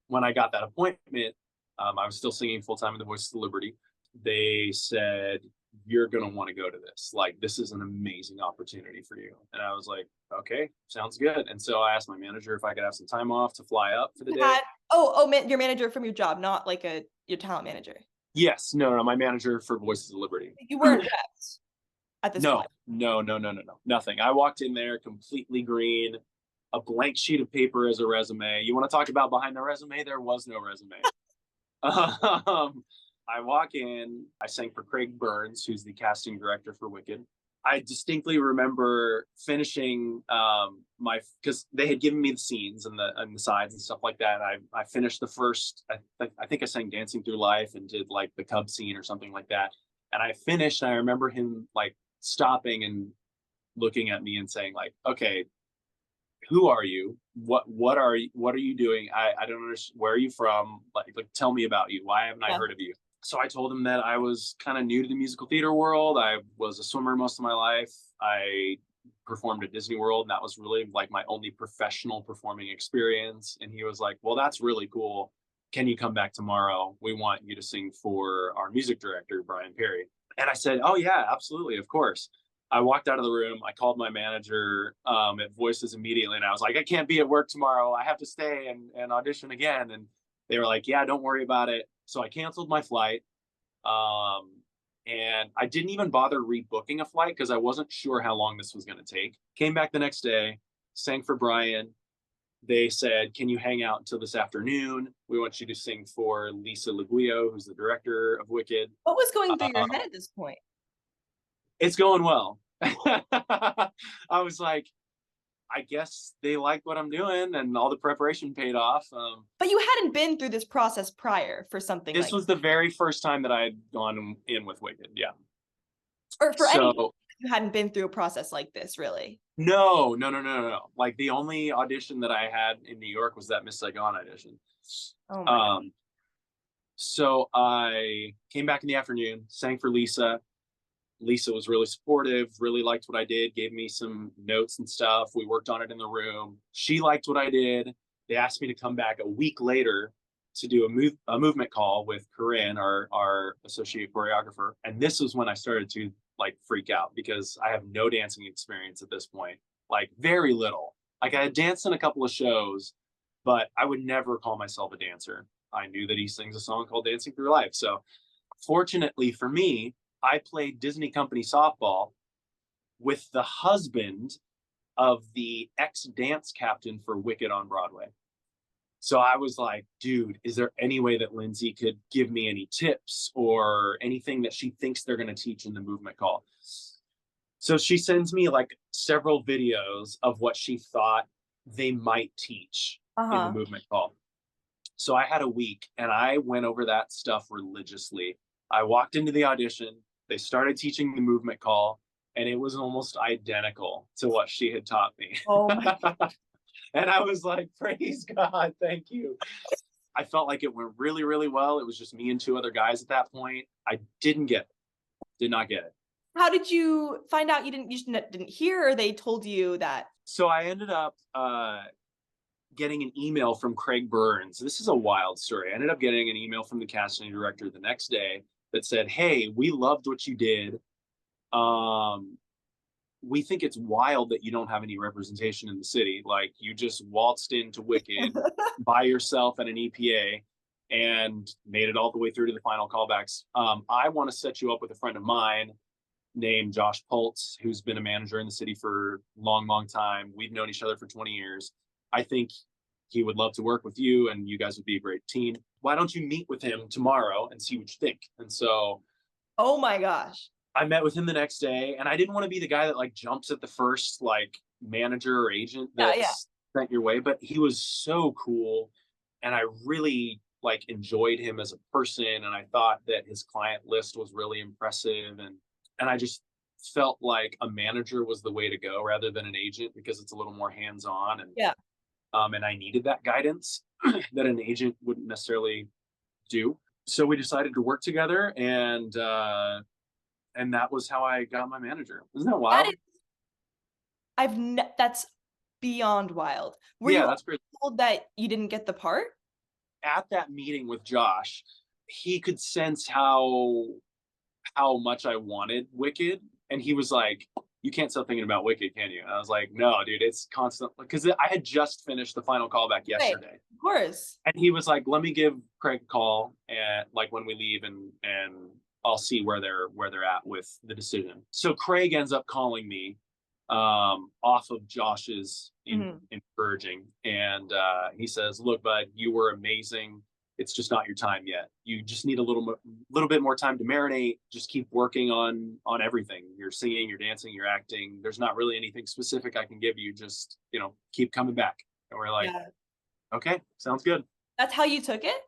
When I got that appointment, I was still singing full time in the Voices of Liberty. They said, you're going to want to go to this. Like, this is an amazing opportunity for you. And I was like, okay, sounds good. And so I asked my manager if I could have some time off to fly up for the day. Your manager from your job, not like your talent manager. Yes, no, my manager for Voices of Liberty. You weren't reps at this point. No, nothing. I walked in there completely green, a blank sheet of paper as a resume. You want to talk about behind the resume? There was no resume. I walk in, I sang for Craig Burns, who's the casting director for Wicked. I distinctly remember finishing because they had given me the scenes and the sides and stuff like that. I finished the first, I think I sang Dancing Through Life and did like the Cub scene or something like that. And I finished, and I remember him like stopping and looking at me and saying like, okay, who are you? What are you doing? I don't understand. Where are you from? Like tell me about you. Why haven't I heard of you? So I told him that I was kind of new to the musical theater world. I was a swimmer most of my life. I performed at Disney World, and that was really like my only professional performing experience. And he was like, well, that's really cool. Can you come back tomorrow? We want you to sing for our music director, Brian Perry. And I said, oh yeah, absolutely, of course. I walked out of the room. I called my manager at Voices immediately, and I was like, I can't be at work tomorrow. I have to stay and audition again. And they were like, yeah, don't worry about it. So I canceled my flight. And I didn't even bother rebooking a flight because I wasn't sure how long this was going to take. Came back the next day, sang for Brian. They said, can you hang out until this afternoon? We want you to sing for Lisa Leguio, who's the director of Wicked. What was going through your head at this point? It's going well. I was like, I guess they liked what I'm doing, and all the preparation paid off. But you hadn't been through this process prior for something this was the very first time that I had gone in with Wicked, yeah. Or for anything, you hadn't been through a process like this, really? No. Like, the only audition that I had in New York was that Miss Saigon audition. Oh my God. So I came back in the afternoon, sang for Lisa. Lisa was really supportive, really liked what I did, gave me some notes and stuff. We worked on it in the room. She liked what I did. They asked me to come back a week later to do a movement call with Corinne, our associate choreographer. And this was when I started to like freak out, because I have no dancing experience at this point, like very little. Like I had danced in a couple of shows, but I would never call myself a dancer. I knew that he sings a song called Dancing Through Life. So fortunately for me, I played Disney Company softball with the husband of the ex dance captain for Wicked on Broadway. So I was like, dude, is there any way that Lindsay could give me any tips or anything that she thinks they're going to teach in the movement call? So she sends me like several videos of what she thought they might teach in the Uh-huh. movement call. So I had a week and I went over that stuff religiously. I walked into the audition, they started teaching the movement call, and it was almost identical to what she had taught me. Oh my. And I was like, praise God, thank you. I felt like it went really, really well. It was just me and two other guys at that point. I didn't get it, did not get it. How did you find out you didn't hear, or they told you that? So I ended up getting an email from Craig Burns. This is a wild story. I ended up getting an email from the casting director the next day that said, "Hey, we loved what you did. We think it's wild that you don't have any representation in the city. Like you just waltzed into Wicked by yourself at an EPA and made it all the way through to the final callbacks. I want to set you up with a friend of mine named Josh Pultz, who's been a manager in the city for a long, long time. We've known each other for 20 years. I think he would love to work with you and you guys would be a great team. Why don't you meet with him tomorrow and see what you think?" And so Oh my gosh. I met with him the next day, and I didn't want to be the guy that like jumps at the first like manager or agent Yeah, yeah. that's sent your way, but he was so cool, and I really like enjoyed him as a person, and I thought that his client list was really impressive, and I just felt like a manager was the way to go rather than an agent because it's a little more hands on, Yeah. and I needed that guidance that an agent wouldn't necessarily do. So we decided to work together, and that was how I got my manager. Isn't that That wild? is that's beyond wild. Were Yeah, you that's great. told that you didn't get the part? At that meeting with Josh, he could sense how much I wanted Wicked, and he was like, "You can't stop thinking about Wicked, can you?" And I was like, "No, dude, it's constant." Because I had just finished the final callback Right. yesterday, Of course. and he was like, "Let me give Craig a call and like when we leave, and I'll see where they're at with the decision." So Craig ends up calling me off of Josh's Mhm. encouraging, and he says, "Look, bud, you were amazing. It's just not your time yet. You just need a little bit more time to marinate. Just keep working on everything. You're singing, you're dancing, you're acting. There's not really anything specific I can give you. Just keep coming back." And we're like, Yeah. "Okay, sounds good." That's how you took it?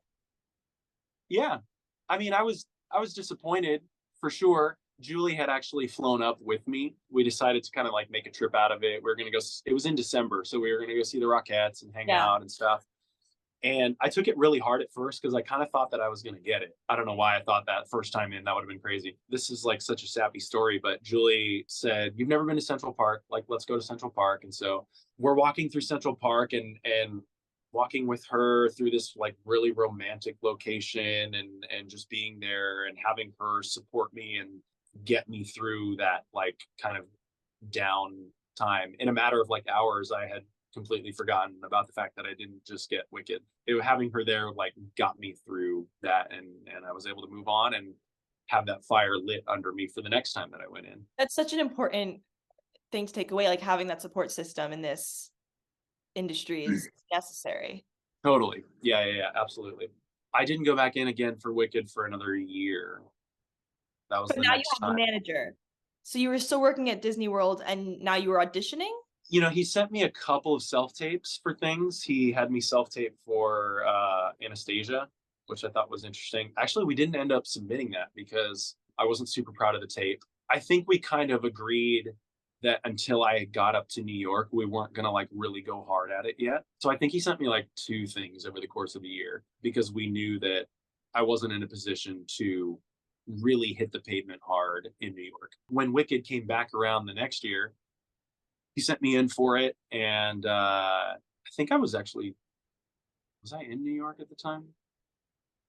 Yeah, I mean, I was disappointed for sure. Julie had actually flown up with me. We decided to kind of like make a trip out of it. We are gonna go. It was in December, so we were gonna go see the Rockettes and hang Yeah. out and stuff. And I took it really hard at first because I kind of thought that I was gonna get it. I don't know why I thought that first time in. That would have been crazy. This is like such a sappy story, but Julie said, "You've never been to Central Park. Like, let's go to Central Park." And so we're walking through Central Park and walking with her through this like really romantic location and just being there and having her support me and get me through that like kind of down time. In a matter of like hours, I had completely forgotten about the fact that I didn't just get Wicked. Having her there like got me through that, and I was able to move on and have that fire lit under me for the next time that I went in. That's such an important thing to take away, like, having that support system in this industry is necessary. Totally. Yeah, yeah, yeah, absolutely. I didn't go back in again for Wicked for another year. That was But the now you next have a time. manager. So you were still working at Disney World and now you were auditioning? He sent me a couple of self tapes for things. He had me self tape for Anastasia, which I thought was interesting. Actually, we didn't end up submitting that because I wasn't super proud of the tape. I think we kind of agreed that until I got up to New York, we weren't gonna like really go hard at it yet. So I think he sent me like two things over the course of the year because we knew that I wasn't in a position to really hit the pavement hard in New York. When Wicked came back around the next year, he sent me in for it, and I think was I in New York at the time?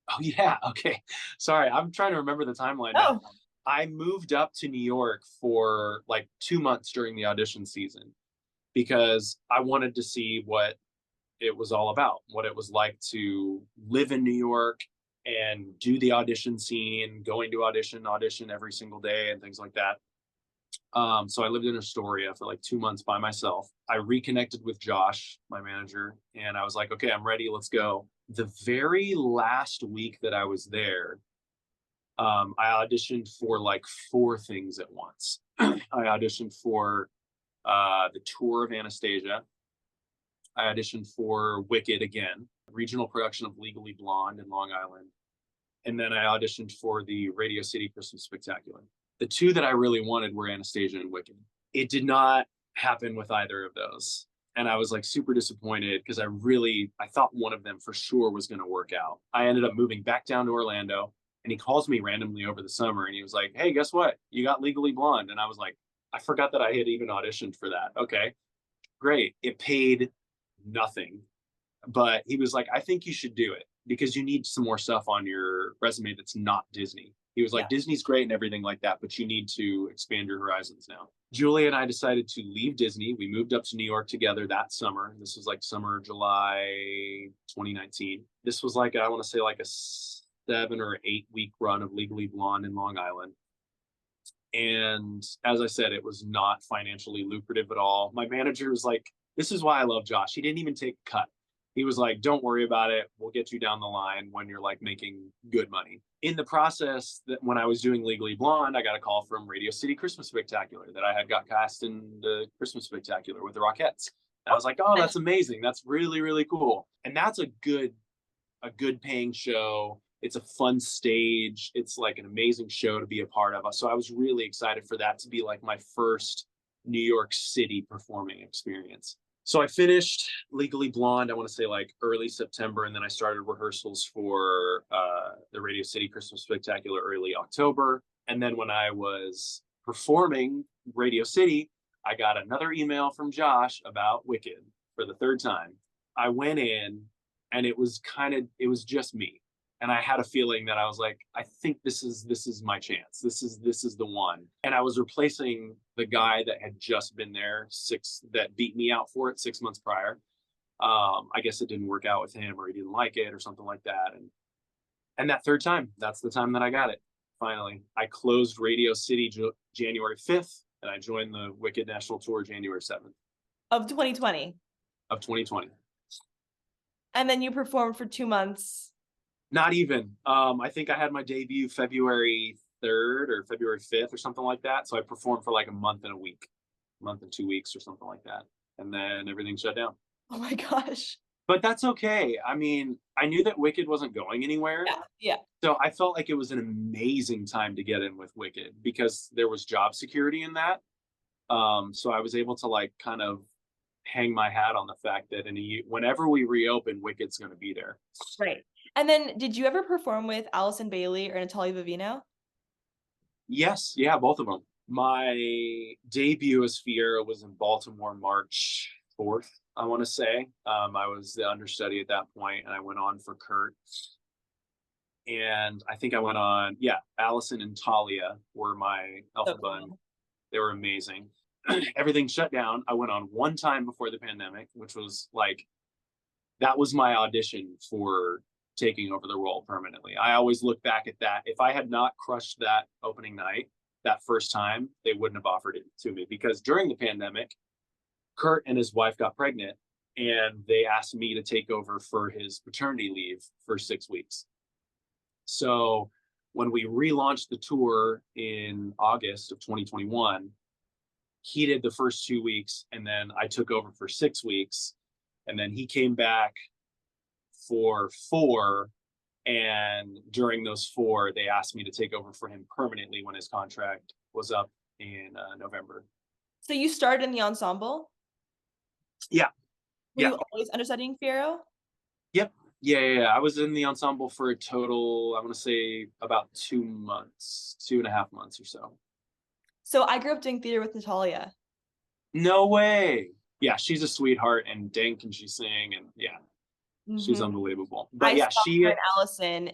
Oh yeah, okay. Sorry, I'm trying to remember the timeline now. Oh, I moved up to New York for like 2 months during the audition season, because I wanted to see what it was all about, what it was like to live in New York and do the audition scene, going to audition every single day and things like that. So I lived in Astoria for like 2 months by myself. I reconnected with Josh, my manager, and I was like, okay, I'm ready. Let's go. The very last week that I was there, I auditioned for like 4 things at once. I auditioned for the tour of Anastasia. I auditioned for Wicked again, regional production of Legally Blonde in Long Island. And then I auditioned for the Radio City Christmas Spectacular. The 2 that I really wanted were Anastasia and Wicked. It did not happen with either of those. And I was like super disappointed because I thought one of them for sure was going to work out. I ended up moving back down to Orlando, and he calls me randomly over the summer and he was like, hey, guess what? You got Legally Blonde. And I was like, I forgot that I had even auditioned for that. Okay, great. It paid nothing. But he was like, I think you should do it because you need some more stuff on your resume that's not Disney. He was like, Yeah. Disney's great and everything like that, but you need to expand your horizons now. Julie and I decided to leave Disney. We moved up to New York together that summer. This was like summer, July 2019. This was like, I want to say like a 7 or 8 week run of Legally Blonde in Long Island. And as I said, it was not financially lucrative at all. My manager was like, this is why I love Josh. He didn't even take a cut. He was like, don't worry about it. We'll get you down the line when you're like making good money. In the process, that when I was doing Legally Blonde, I got a call from Radio City Christmas Spectacular that I had got cast in the Christmas Spectacular with the Rockettes. And I was like, oh, that's amazing. That's really, really cool. And that's a good paying show. It's a fun stage. It's like an amazing show to be a part of. So I was really excited for that to be like my first New York City performing experience. So I finished Legally Blonde, I want to say like early September, and then I started rehearsals for the Radio City Christmas Spectacular early October. And then when I was performing Radio City, I got another email from Josh about Wicked for the 3rd time. I went in and it was just me. And I had a feeling that I was like, I think this is my chance. This is the one. And I was replacing the guy that had just been there that beat me out for it 6 months prior. I guess it didn't work out with him, or he didn't like it, or something like that. And that 3rd time, that's the time that I got it. Finally, I closed Radio City January 5th, and I joined the Wicked National Tour January 7th Of 2020. of 2020. And then you performed for 2 months. Not even. I think I had my debut February 3rd or February 5th or something like that. So I performed for like a month and 2 weeks or something like that. And then everything shut down. Oh my gosh. But that's okay. I mean, I knew that Wicked wasn't going anywhere. Yeah. So I felt like it was an amazing time to get in with Wicked because there was job security in that. So I was able to like kind of hang my hat on the fact that whenever we reopen, Wicked's going to be there. Right. And then did you ever perform with Allison Bailey or Natalia Vivino? Yes. Yeah, both of them. My debut as Fiyero was in Baltimore, March 4th, I want to say. I was the understudy at that point, and I went on for Kurt. And I think I went on, Allison and Talia were my Alpha Bun. Cool. They were amazing. Everything shut down. I went on one time before the pandemic, which was like, that was my audition for taking over the role permanently. I always look back at that. If I had not crushed that opening night, that first time, they wouldn't have offered it to me, because during the pandemic, Kurt and his wife got pregnant and they asked me to take over for his paternity leave for 6 weeks. So when we relaunched the tour in August of 2021, he did the first 2 weeks, and then I took over for 6 weeks, and then he came back for 4. And during those 4, they asked me to take over for him permanently when his contract was up in November. So you started in the ensemble? Yeah. Were you always understudying Fiyero? Yep. Yeah. I was in the ensemble for a total, I want to say about 2 months, 2.5 months or so. So I grew up doing theater with Natalia. No way. Yeah, she's a sweetheart, and dang, can she sing, and she's unbelievable. But I saw she her and Allison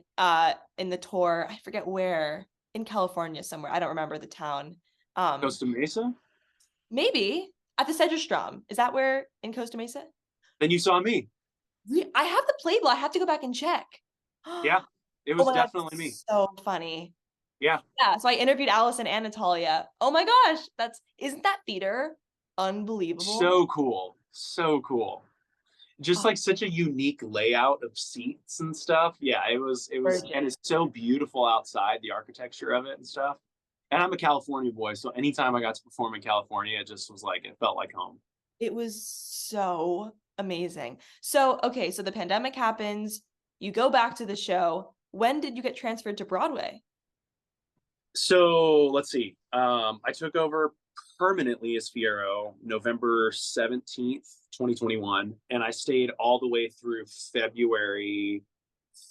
in the tour. I forget where, in California somewhere. I don't remember the town. Costa Mesa? Maybe. At the Sedgerstrom. Is that where in Costa Mesa? Then you saw me. I have the playbill. I have to go back and check. Yeah, it Oh was my God, definitely me. so funny. Yeah, Yeah, so I interviewed Allison and Natalia. Oh my gosh, isn't that theater unbelievable? so cool. So cool. Just Oh, like such a unique layout of seats and stuff. Yeah, it was and gorgeous. it's so beautiful outside, the architecture of it and stuff. And I'm a California boy, so anytime I got to perform in California, it just was like it felt like home. It was so amazing. So, okay, so the pandemic happens, you go back to the show. When did you get transferred to Broadway? So let's see. I took over permanently as Fiyero November 17th, 2021, and I stayed all the way through February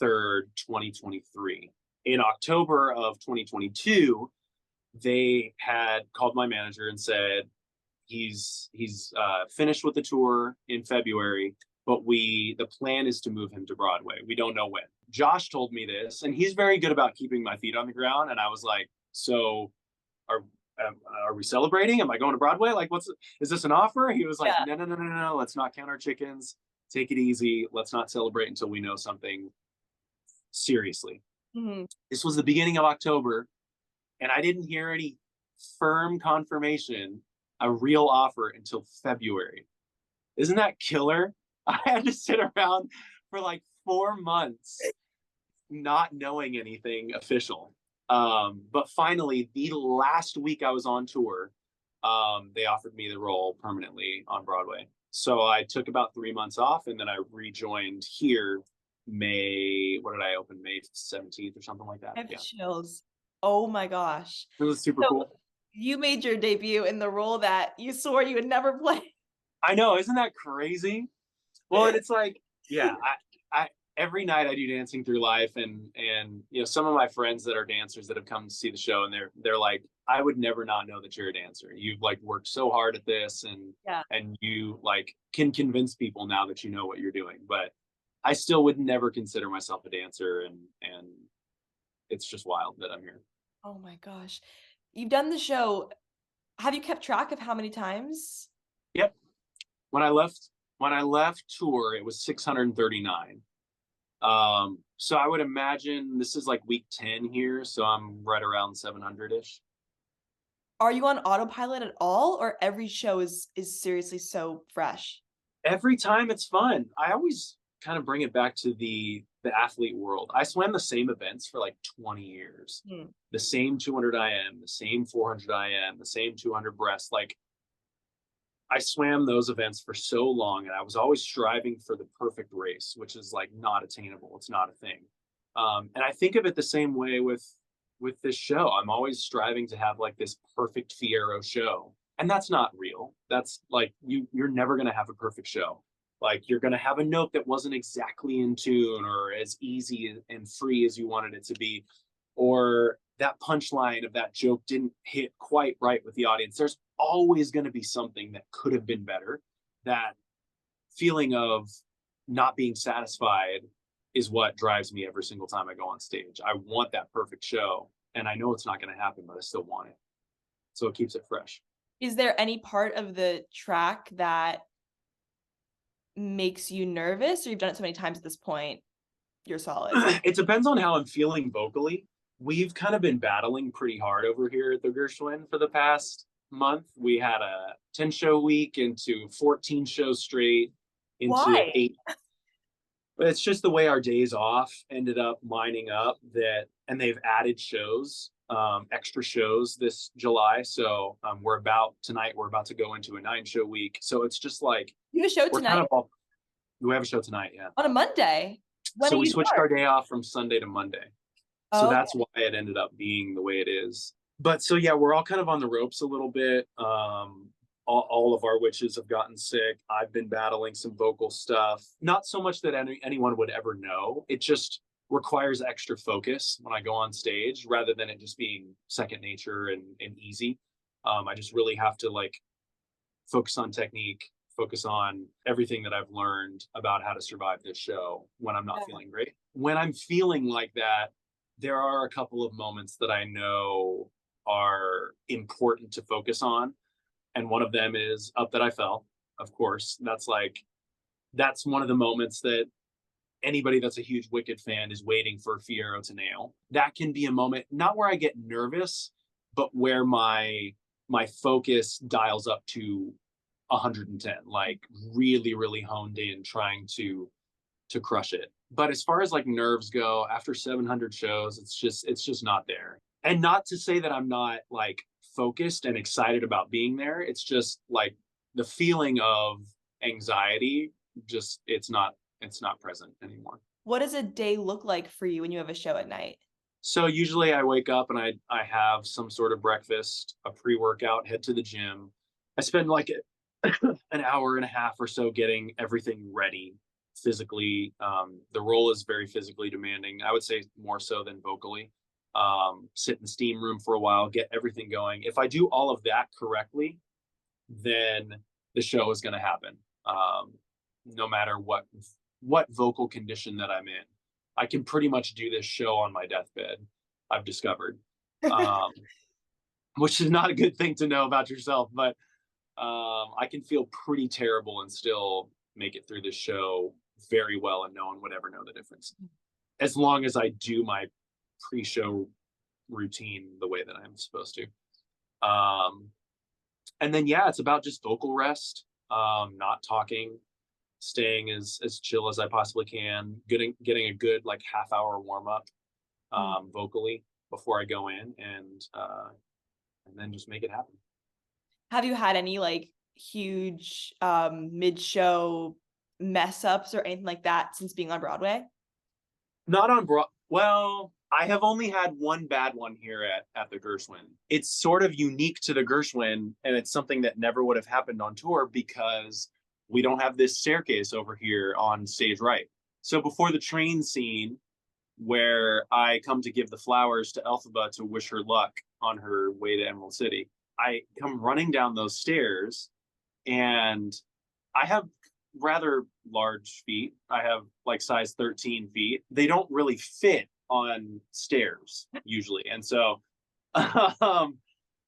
3rd, 2023. In October of 2022, they had called my manager and said he's finished with the tour in February, but the plan is to move him to Broadway. We don't know when. Josh told me this, and he's very good about keeping my feet on the ground. And I was like, so are are we celebrating? Am I going to Broadway? Like, is this an offer? He was like, Yeah. no, no, no, no, no. Let's not count our chickens. Take it easy. Let's not celebrate until we know something seriously. Mhm. This was the beginning of October, and I didn't hear any firm confirmation, a real offer until February. Isn't that killer? I had to sit around for like 4 months not knowing anything official. But finally, the last week I was on tour, they offered me the role permanently on Broadway. So I took about 3 months off, and then I rejoined here May. What did I open? May 17th or something like that. I have Yeah, chills. Oh my gosh. it was super So cool. you made your debut in the role that you swore you would never play. I know, isn't that crazy? Well, and it's like, yeah, I every night I do dancing through life, and some of my friends that are dancers that have come to see the show, and they're like, I would never not know that you're a dancer. You've like worked so hard at this, and Yeah. and you like can convince people now that you know what you're doing. But I still would never consider myself a dancer, and it's just wild that I'm here. Oh my gosh. You've done the show. Have you kept track of how many times? Yep. When I left when I left tour, it was 639. So I would imagine this is like week 10 here, so I'm right around 700-ish. Are you on autopilot at all, or every show is seriously so fresh? Every time it's fun. I always kind of bring it back to the athlete world. I swam the same events for like 20 years. Hmm. The same 200 IM, the same 400 IM, the same 200 breast. Like I swam those events for so long, and I was always striving for the perfect race, which is like not attainable. It's not a thing. And I think of it the same way with this show. I'm always striving to have like this perfect Fiyero show, and that's not real. That's like you're never gonna have a perfect show. Like you're gonna have a note that wasn't exactly in tune or as easy and free as you wanted it to be, or that punchline of that joke didn't hit quite right with the audience. There's always going to be something that could have been better. That feeling of not being satisfied is what drives me every single time I go on stage. I want that perfect show, and I know it's not going to happen, but I still want it. So it keeps it fresh. Is there any part of the track that makes you nervous, or you've done it so many times at this point, you're solid? It depends on how I'm feeling vocally. We've kind of been battling pretty hard over here at the Gershwin for the past month. We had a 10 show week into 14 shows straight into Why? 8. But it's just the way our days off ended up lining up that, and they've added shows, extra shows this July. So we're about to go into a 9 show week. So it's just like You have a show we're kind tonight of all, we have a show tonight, yeah. on a Monday. When So are we you switched start? our day off from Sunday to Monday. So Oh, that's why it ended up being the way it is. But so yeah, we're all kind of on the ropes a little bit. All of our witches have gotten sick. I've been battling some vocal stuff. Not so much that anyone would ever know. It just requires extra focus when I go on stage rather than it just being second nature and easy. I just really have to like focus on technique, focus on everything that I've learned about how to survive this show when I'm not yeah. feeling great. When I'm feeling like that, there are a couple of moments that I know are important to focus on. And one of them is Up That I Fell, of course. That's one of the moments that anybody that's a huge Wicked fan is waiting for Fiyero to nail. That can be a moment not where I get nervous, but where my focus dials up to 110, like really, really honed in, trying to crush it. But as far as like nerves go, after 700 shows, it's just not there. And not to say that I'm not like focused and excited about being there. It's just like the feeling of anxiety, just it's not present anymore. What does a day look like for you when you have a show at night? So usually I wake up and I have some sort of breakfast, a pre-workout, head to the gym. I spend like an hour and a half or so getting everything ready physically. The role is very physically demanding. I would say more so than vocally. Sit in the steam room for a while, get everything going. If I do all of that correctly, then the show is going to happen. No matter what vocal condition that I'm in, I can pretty much do this show on my deathbed. I've discovered, um, which is not a good thing to know about yourself, but I can feel pretty terrible and still make it through this show very well, and no one would ever know the difference, as long as I do my pre-show routine the way that I'm supposed to. And then yeah, it's about just vocal rest, not talking, staying as chill as I possibly can, getting a good like half-hour warm up vocally before I go in, and then just make it happen. Have you had any like huge mid-show mess ups or anything like that since being on Broadway? Not on Broad. Well, I have only had one bad one here at the Gershwin. It's sort of unique to the Gershwin, and it's something that never would have happened on tour because we don't have this staircase over here on stage right. So before the train scene, where I come to give the flowers to Elphaba to wish her luck on her way to Emerald City, I come running down those stairs, and I have rather large feet. I have like size 13 feet. They don't really fit on stairs usually. And so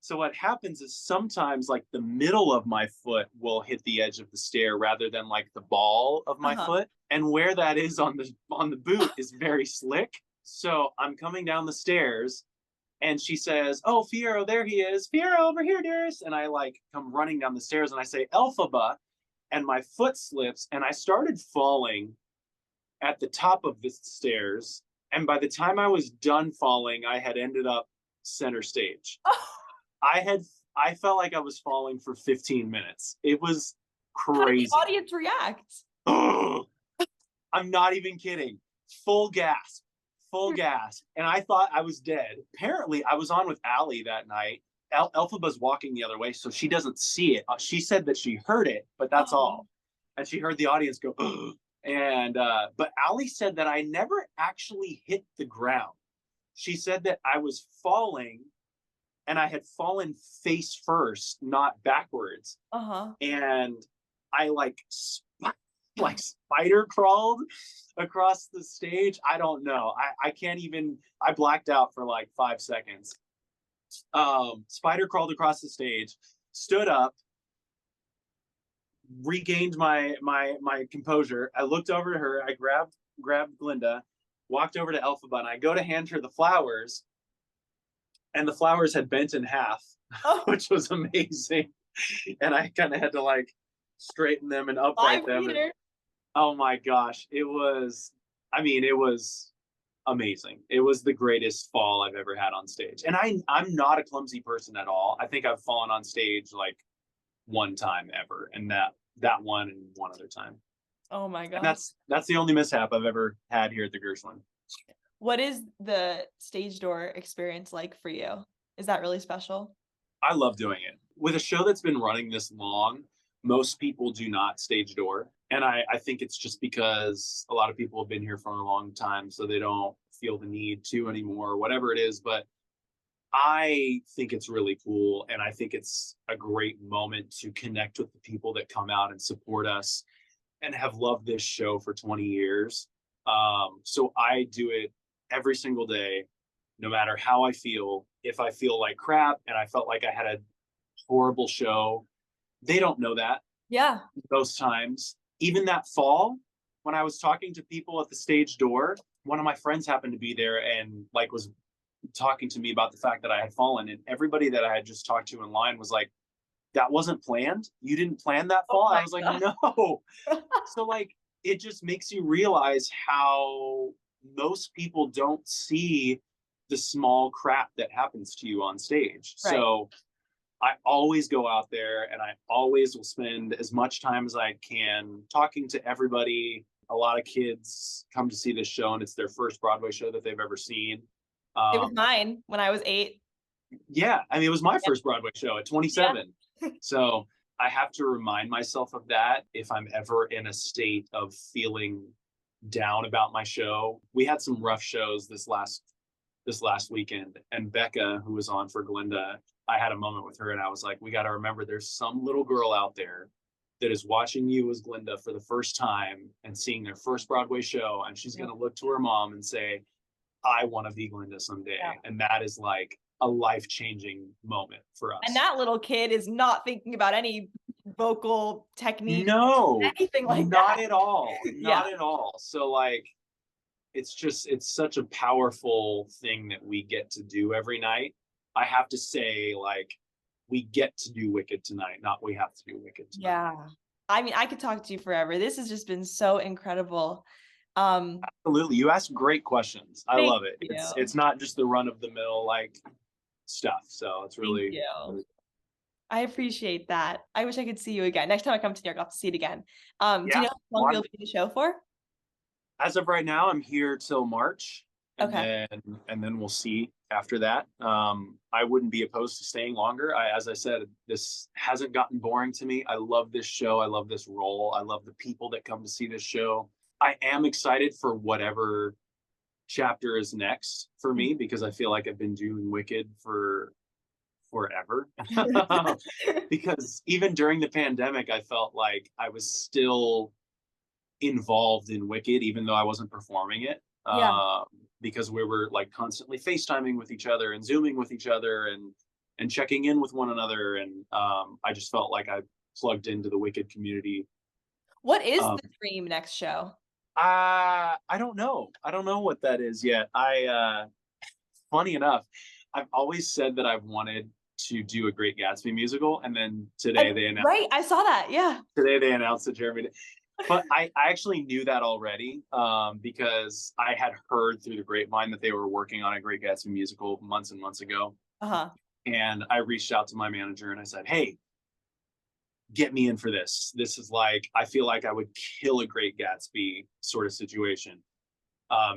so what happens is sometimes like the middle of my foot will hit the edge of the stair rather than like the ball of my foot. And where that is on the boot is very slick. So I'm coming down the stairs and she says, "Oh, Fiyero, there he is. Fiyero, over here, dearest." And I like come running down the stairs and I say, "Elphaba," and my foot slips and I started falling at the top of the stairs. And by the time I was done falling, I had ended up center stage. I felt like I was falling for 15 minutes. It was How did the crazy. audience react? I'm not even kidding. Full gasp, full gasp. And I thought I was dead. Apparently, I was on with Allie that night. Elphaba's walking the other way, so she doesn't see it. She said that she heard it, but that's all. And she heard the audience go, and but Allie said that I never actually hit the ground. She said that I was falling, and I had fallen face first, not backwards. And I like spider crawled across the stage. I don't know. I can't even. I blacked out for like 5 seconds. Spider crawled across the stage, stood up, regained my composure. I looked over to her. I grabbed Glinda, walked over to Elphaba, and I go to hand her the flowers, and the flowers had bent in half, which was amazing. And I kind of had to like straighten them and upright them. And, oh my gosh, it was amazing. It was the greatest fall I've ever had on stage. And I'm not a clumsy person at all. I think I've fallen on stage like one time ever, and that one and one other time. Oh my god. And that's the only mishap I've ever had here at the Gershwin. What is the stage door experience like for you? Is that really special? I love doing it. With a show that's been running this long, most people do not stage door. And I think it's just because a lot of people have been here for a long time, so they don't feel the need to anymore, or whatever it is. But I think it's really cool. And I think it's a great moment to connect with the people that come out and support us and have loved this show for 20 years. So I do it every single day, no matter how I feel. If I feel like crap and I felt like I had a horrible show, They don't know that Yeah. most times. Even that fall, when I was talking to people at the stage door, one of my friends happened to be there and like was talking to me about the fact that I had fallen, and everybody that I had just talked to in line was like, that wasn't planned. You didn't plan that Oh fall. I my was like, God. no. So like it just makes you realize how most people don't see the small crap that happens to you on stage. Right. So I always go out there and I always will spend as much time as I can talking to everybody. A lot of kids come to see this show and it's their first Broadway show that they've ever seen. It was Um, mine when I was 8. yeah, I mean, it was my Yeah. first Broadway show at Yeah. 27. So I have to remind myself of that if I'm ever in a state of feeling down about my show. We had some rough shows this last weekend, and Becca, who was on for Glinda, I had a moment with her and I was like, we got to remember there's some little girl out there that is watching you as Glinda for the first time and seeing their first Broadway show, and she's Yeah. going to look to her mom and say, I want to be Glinda someday. Yeah. And that is like a life-changing moment for And us. that little kid is not thinking about any vocal technique, No, anything like not that. at all. Yeah. Not at all. So like it's such a powerful thing that we get to do every night. I have to say, like, we get to do Wicked tonight, not we have to do Wicked tonight. Yeah. I mean, I could talk to you forever. This has just been so incredible. Um, Absolutely. You ask great questions. I Thank love it. It's you. it's not just the run of the mill like stuff. So it's Thank really, you. really I appreciate that. I wish I could see you again. Next time I come to New York, I'll have to see it again. Do you yeah. know how long you'll be in the show for? As of right now, I'm here till March, and Okay. then we'll see after that. I wouldn't be opposed to staying longer. As I said, this hasn't gotten boring to me. I love this show. I love this role. I love the people that come to see this show. I am excited for whatever chapter is next for me because I feel like I've been doing Wicked for forever. Because even during the pandemic, I felt like I was still involved in Wicked, even though I wasn't performing it, Yeah. because we were like constantly FaceTiming with each other and Zooming with each other and checking in with one another, and I just felt like I plugged into the Wicked community. What is Um, the dream next show? I don't know. I don't know what that is yet. Funny enough, I've always said that I've wanted to do a Great Gatsby musical, and then Right, I saw that. Yeah. today they announced that Jeremy did. But I actually knew that already, because I had heard through the grapevine that they were working on a Great Gatsby musical months and months ago. Uh-huh. And I reached out to my manager and I said, hey, get me in for this. This is like, I feel like I would kill a Great Gatsby sort of situation.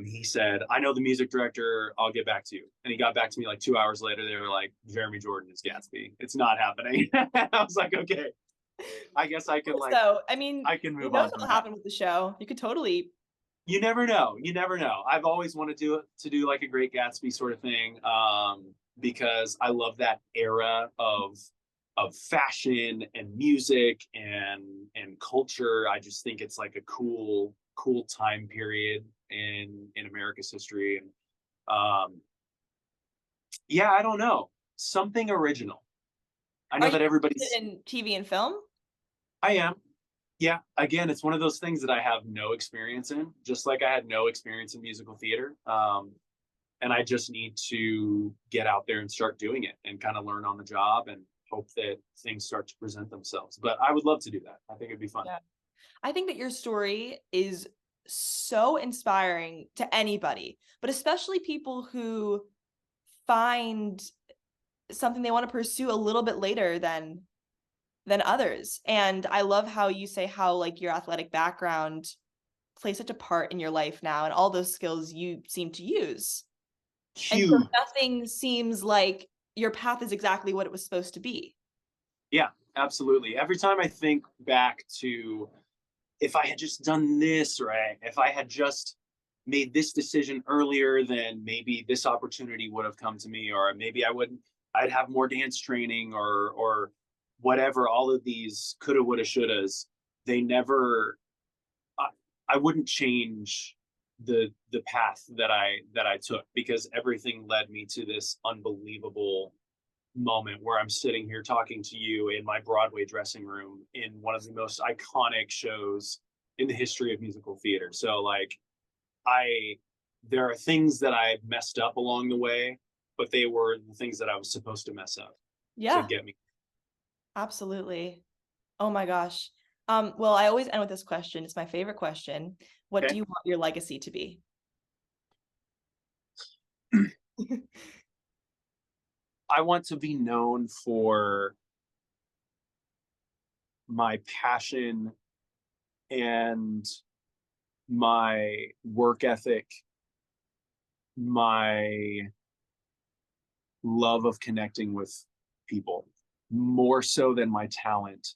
He said, I know the music director, I'll get back to you. And he got back to me like 2 hours later. They were like, Jeremy Jordan is Gatsby. It's not happening. I was like, okay, I guess I can like, So, I mean, I can who move knows on from what'll that. happen with the show? You could totally. You never know. You never know. I've always wanted to do like a Great Gatsby sort of thing, because I love that era of fashion and music and culture. I just think it's like a cool time period in America's history. And yeah, I don't know, something original. I Are know you that everybody's. interested in TV and film? I am. Yeah, again, it's one of those things that I have no experience in, just like I had no experience in musical theater. And I just need to get out there and start doing it and kind of learn on the job and hope that things start to present themselves. But I would love to do that. I think it'd be fun. Yeah. I think that your story is so inspiring to anybody, but especially people who find something they want to pursue a little bit later than others. And I love how you say how like your athletic background plays such a part in your life now and all those skills you seem to use. And so Huge. nothing seems like your path is exactly what it was supposed to be. Yeah, absolutely. Every time I think back to if I had just done this right, if I had just made this decision earlier, then maybe this opportunity would have come to me, or maybe I'd have more dance training or whatever. All of these coulda, woulda, shouldas, they never, I, I wouldn't change the path that I took, because everything led me to this unbelievable moment where I'm sitting here talking to you in my Broadway dressing room in one of the most iconic shows in the history of musical theater. So like I there are things that I messed up along the way, but they were the things that I was supposed to mess up to Yeah, get me. absolutely. Oh my gosh. Well, I always end with this question. It's my favorite question. What do Okay. you want your legacy to be? I want to be known for my passion and my work ethic, my love of connecting with people more so than my talent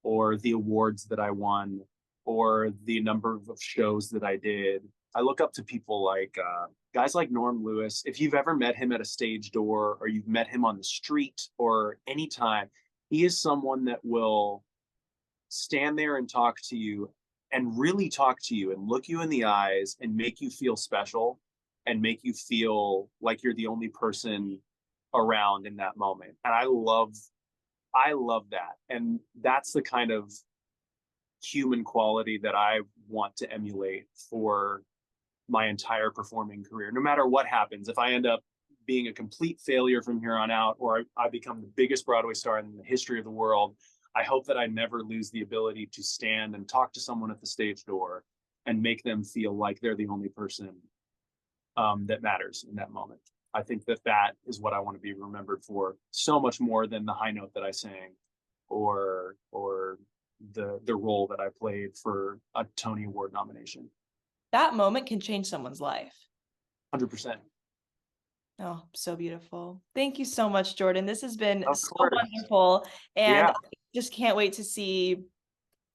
or the awards that I won or the number of shows that I did. I look up to people like guys like Norm Lewis. If you've ever met him at a stage door or you've met him on the street or anytime, he is someone that will stand there and talk to you and really talk to you and look you in the eyes and make you feel special and make you feel like you're the only person around in that moment. And I love that. And that's the kind of human quality that I want to emulate for my entire performing career. No matter what happens, if I end up being a complete failure from here on out, or I become the biggest Broadway star in the history of the world, I hope that I never lose the ability to stand and talk to someone at the stage door and make them feel like they're the only person that matters in that moment. I think that that is what I want to be remembered for, so much more than the high note that I sang, or the role that I played for a Tony Award nomination. That moment can change someone's life. 100%. Oh, so beautiful. Thank you so much, Jordan. This has been Of so course. wonderful. And Yeah. I just can't wait to see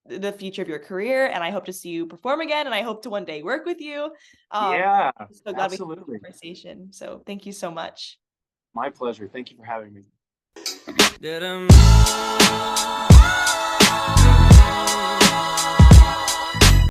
the future of your career. And I hope to see you perform again. And I hope to one day work with you. Yeah. I'm so glad we had Absolutely. this conversation. So thank you so much. My pleasure. Thank you for having me.